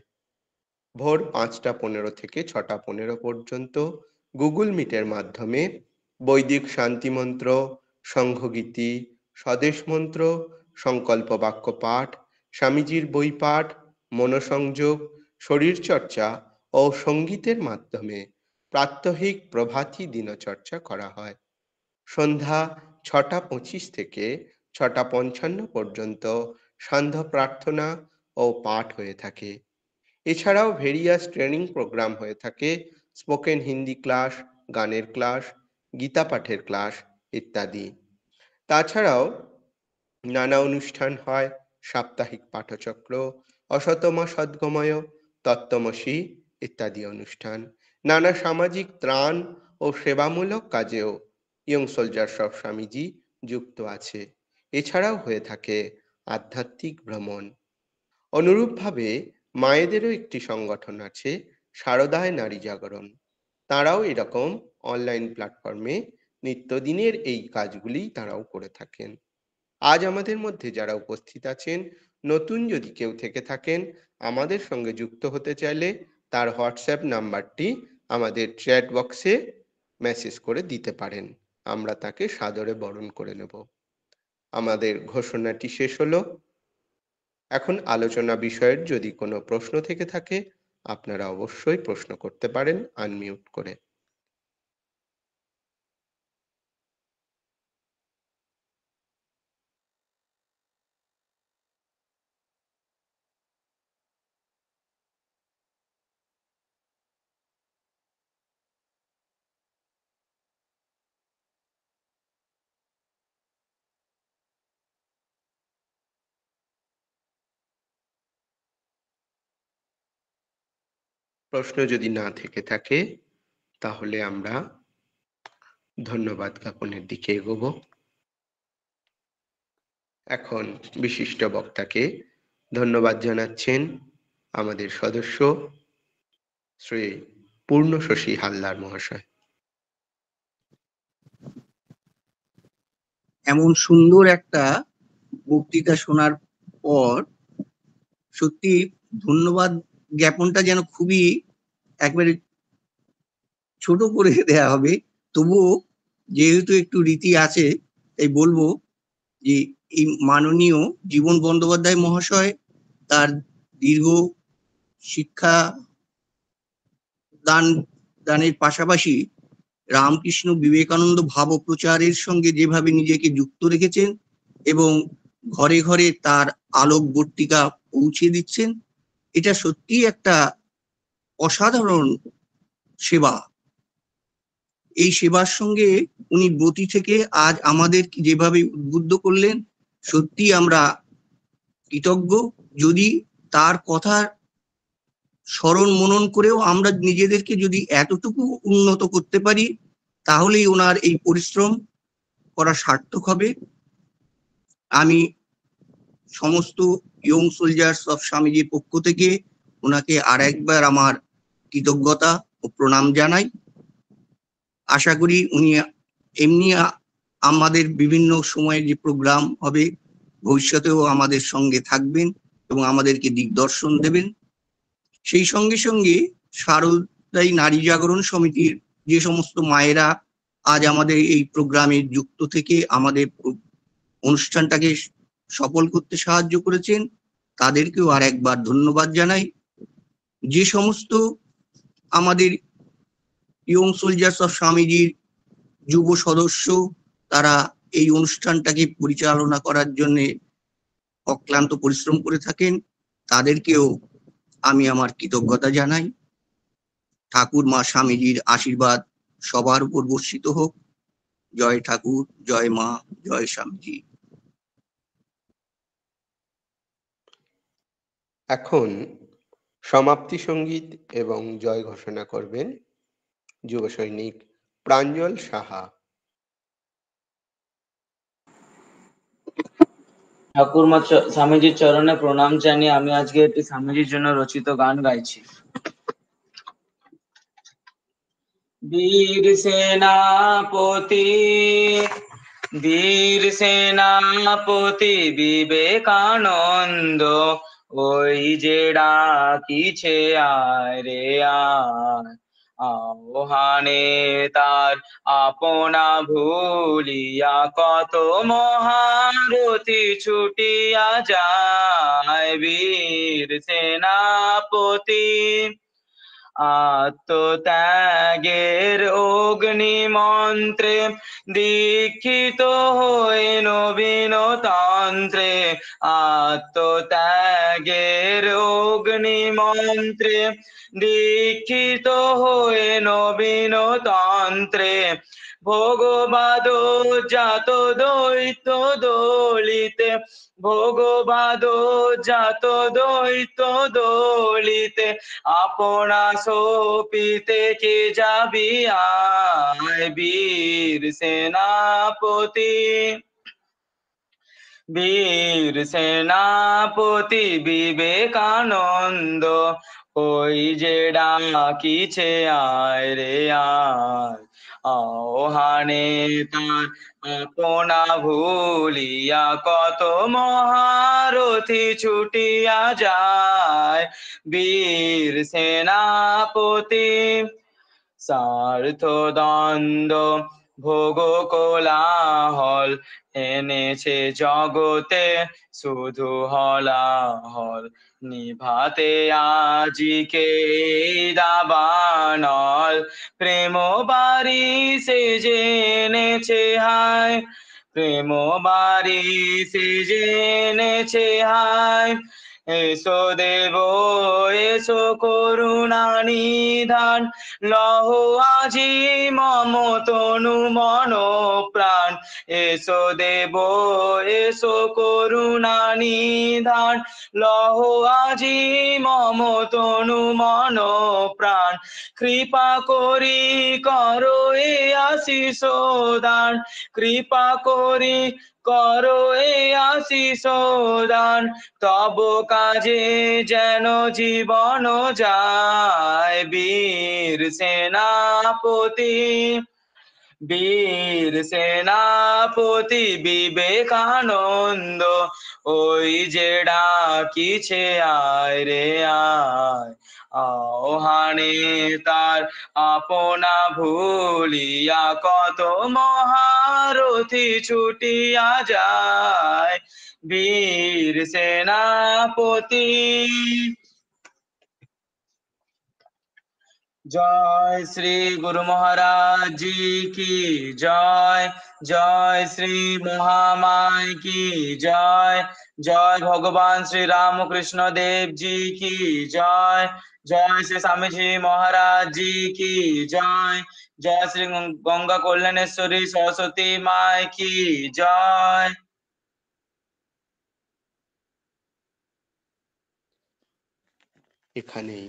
Speaker 2: ভোর 5:15 থেকে 6:15 পর্যন্ত গুগল মিটের মাধ্যমে বৈদিক শান্তিমন্ত্র, সংঘগীতি, স্বদেশ মন্ত্র, সংকল্প বাক্য পাঠ, স্বামীজির বই পাঠ, মনোসংযোগ, শরীরচর্চা ও সঙ্গীতের মাধ্যমে প্রাত্যহিক প্রভাতী দিনচর্চা করা হয়। সন্ধ্যা 6:25 থেকে 6:55 পর্যন্ত সান্ধ্য প্রার্থনা ও পাঠ হয়ে থাকে। এছাড়াও ভেরিয়াস ট্রেনিং প্রোগ্রাম হয়ে থাকে, স্পোকেন হিন্দি ক্লাস, গানের ক্লাস, গীতা পাঠের ক্লাস ইত্যাদি। তাছাড়াও নানা অনুষ্ঠান হয়, সাপ্তাহিক পাঠচক্র, অশতমা সদ্গময়, তত্ত্বমসী ইত্যাদি অনুষ্ঠান। নানা সামাজিক ত্রাণ ও সেবামূলক কাজেও ইয়ং সোলজার্স অফ স্বামীজি যুক্ত আছে। এছাড়াও হয়ে থাকে আধ্যাত্মিক ভ্রমণ। অনুরূপভাবে মায়েদেরও একটি সংগঠন আছে, শারদায় নারী জাগরণ। তারাও এরকম অনলাইন প্ল্যাটফর্মে নিত্যদিনের এই কাজগুলি তারাও করে থাকেন। আজ আমাদের মধ্যে যারা উপস্থিত আছেন, নতুন যদি কেউ থেকে থাকেন, আমাদের সঙ্গে যুক্ত হতে চাইলে তার হোয়াটসঅ্যাপ নাম্বারটি আমাদের চ্যাট বক্সে মেসেজ করে দিতে পারেন। আমরা তাকে সাদরে বরণ করে নেব। আমাদের ঘোষণাটি শেষ হলো। এখন আলোচনা বিষয়ের যদি কোনো প্রশ্ন থেকে থাকে, আপনারা অবশ্যই প্রশ্ন করতে পারেন আনমিউট করে। প্রশ্ন যদি না থেকে থাকে, তাহলে আমরা ধন্যবাদ জ্ঞাপনের দিকে এগোবো। এখন বিশিষ্ট বক্তাকে ধন্যবাদ জানাচ্ছেন আমাদের সদস্য শ্রী পূর্ণশশী হালদার মহাশয়।
Speaker 4: এমন সুন্দর একটা বক্তৃতা শোনার পর সত্যি ধন্যবাদ জ্ঞাপনটা যেন খুবই একবারে ছোট করে দেয়া হবে, তবুও যেহেতু একটু রীতি আছে তাই বলবো যে এই মাননীয় জীবন বন্দ্যোপাধ্যায় মহাশয় তার দীর্ঘ শিক্ষা দানের পাশাপাশি রামকৃষ্ণ বিবেকানন্দ ভাব প্রচারের সঙ্গে যেভাবে নিজেকে যুক্ত রেখেছেন এবং ঘরে ঘরে তার আলোক বর্তিকা পৌঁছে দিচ্ছেন, এটা সত্যি একটা অসাধারণ সেবা। এই সেবার সঙ্গে উনি ব্রতী থেকে আজ আমাদের যেভাবে উদ্বুদ্ধ করলেন, সত্যি আমরা কৃতজ্ঞ। যদি তার কথা স্মরণ মনন করেও আমরা নিজেদেরকে যদি এতটুকু উন্নত করতে পারি, তাহলেই ওনার এই পরিশ্রম করা সার্থক হবে। আমি সমস্ত ইয়ং সোলজার্স অফ স্বামীজির পক্ষ থেকে ওনাকে আর একবার আমার কৃতজ্ঞতা ও প্রণাম জানাই। আশা করি উনি এমনি আমাদের বিভিন্ন সময়ে যে প্রোগ্রাম হবে ভবিষ্যতেও আমাদের সঙ্গে থাকবেন এবং আমাদেরকে দিগদর্শন দেবেন। সেই সঙ্গে সঙ্গে শারদাই নারী জাগরণ সমিতির যে সমস্ত মায়েরা আজ আমাদের এই প্রোগ্রামে যুক্ত থেকে আমাদের অনুষ্ঠানটাকে সফল করতে সাহায্য করেছেন, তাদেরকেও আর একবার ধন্যবাদ জানাই। যে সমস্ত আমাদের ইয়ং সোলজার্স অফ স্বামীজির যুব সদস্য, তারা এই অনুষ্ঠানটাকে পরিচালনা করার জন্য অক্লান্ত পরিশ্রম করে থাকেন, তাদেরকেও আমি আমার কৃতজ্ঞতা জানাই। ঠাকুর মা স্বামীজির আশীর্বাদ সবার উপর বর্ষিত হোক। জয় ঠাকুর, জয় মা, জয় স্বামীজি।
Speaker 2: এখন সমাপ্তি সঙ্গীত এবং জয় ঘোষণা করবেন যুব সৈনিক প্রাঞ্জল সাহা।
Speaker 5: ঠাকুরমা স্বামীজির চরণে প্রণাম জানিয়ে আমি আজকে একটি স্বামীজির জন্য রচিত গান গাইছি। বীর সেনাপতি বিবেকানন্দ, ওই যে ডাকিছে আয় রে আয়, আহ্বানে তার আপনা ভুলিয়া কত মহারথী ছুটিয়া যায়। বীর সেনাপতি আত্মত্যাগের অগ্নি মন্ত্রে দীক্ষিত হয়ে নবীন তন্ত্রে, আত্মত্যাগের অগ্নি মন্ত্রে দীক্ষিত হয়ে নবীন তন্ত্রে, ভোগবাদ জাত দৈত্য দলিতে, ভোগবাদ জাত দৈত্য দলিতে, আপনা সোপিতে কে যাবি আয়। বীর সেনাপতি বীর সেনাপতি বিবেকানন্দ, ওই যে ডাকিছে আয় রে আয়, আহ্বানে তার আপনা ভুলিয়া কত মহারথী ছুটিয়া যায়। বীর সেনাপতি স্বার্থ দ্বন্দ্ব ভোগ কোলাহল এনেছে জগতে শুধু হলাহল, নিভাতে আজিকে দাবানল, প্রেম বাড়ি সে জেনেছে হায়, প্রেম বাড়ি সে জেনেছে হায়। এসো দেব এসো করুণা নিধান, লহ আজি মম তনু মন প্রাণ। এসো দেব এসো করুণা নিধান, লহ আজি মম তনু মন প্রাণ। কৃপা করি করো এ আশিস দান, কৃপা করি করো এ আশিস দান, তব কাজে যেন জীবন যায়। বীর সেনাপতি বীর সেনাপতি বিবেকানন্দ, ওই যে ডাকিছে আয় রে আয়, আহ্বানে তার আপনা ভুলিয়া কত মহারথী ছুটিয়া যায়। বীর সেনাপতি। জয় শ্রী গুরু মহারাজ জি কি জয়, জয় শ্রী মহামায় কি জয়, জয় ভগবান শ্রী রামকৃষ্ণ দেব জি কি জয়, জয় শ্রী স্বামীজি মহারাজ জি কি জয়, জয় শ্রী গঙ্গা কল্যাণেশ্বরী সরস্বতী মায় কি জয়।
Speaker 2: এখানেই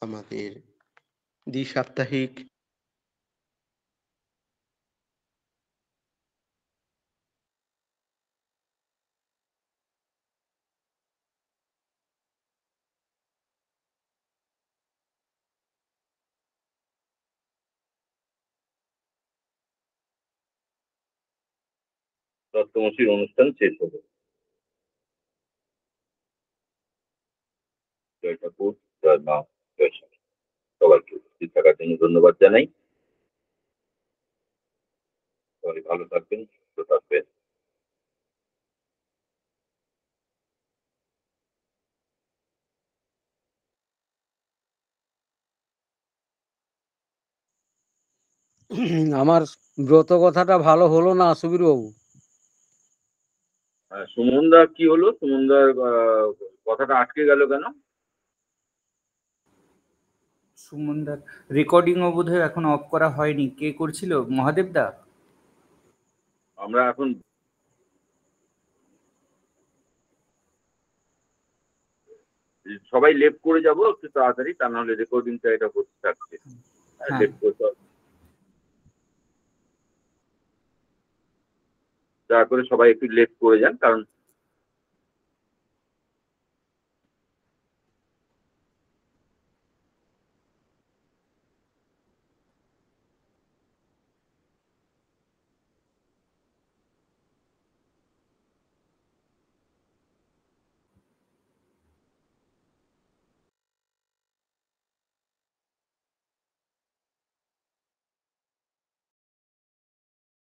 Speaker 2: আমাদের দ্বি-সাপ্তাহিক
Speaker 1: তত্ত্বমসির অনুষ্ঠান শেষ হলো। জয় ঠাকুর, জয় মা, জয় স্বামী। সবাইকে উপস্থিত থাকার জন্য ধন্যবাদ জানাই। সবাই ভালো থাকবেন, সুস্থ থাকবেন।
Speaker 6: আমার ব্রত কথাটা ভালো হলো না সুবীর বাবু।
Speaker 1: সুমনদা কি হলো? সুমনদার কথাটা আটকে গেল কেন?
Speaker 7: সুমনদার রেকর্ডিংও বোধহয় এখন অফ করা হয়নি। কে করছিল? মহাদেব দা?
Speaker 1: আমরা এখন সবাই লেফট করে যাব একটু তাড়াতাড়ি, তা নাহলে রেকর্ডিংটা এটা করতে থাকছে।
Speaker 7: হ্যাঁ।
Speaker 1: লেফট করতে হবে। দয়া করে সবাই একটু লেফট করে যান, কারণ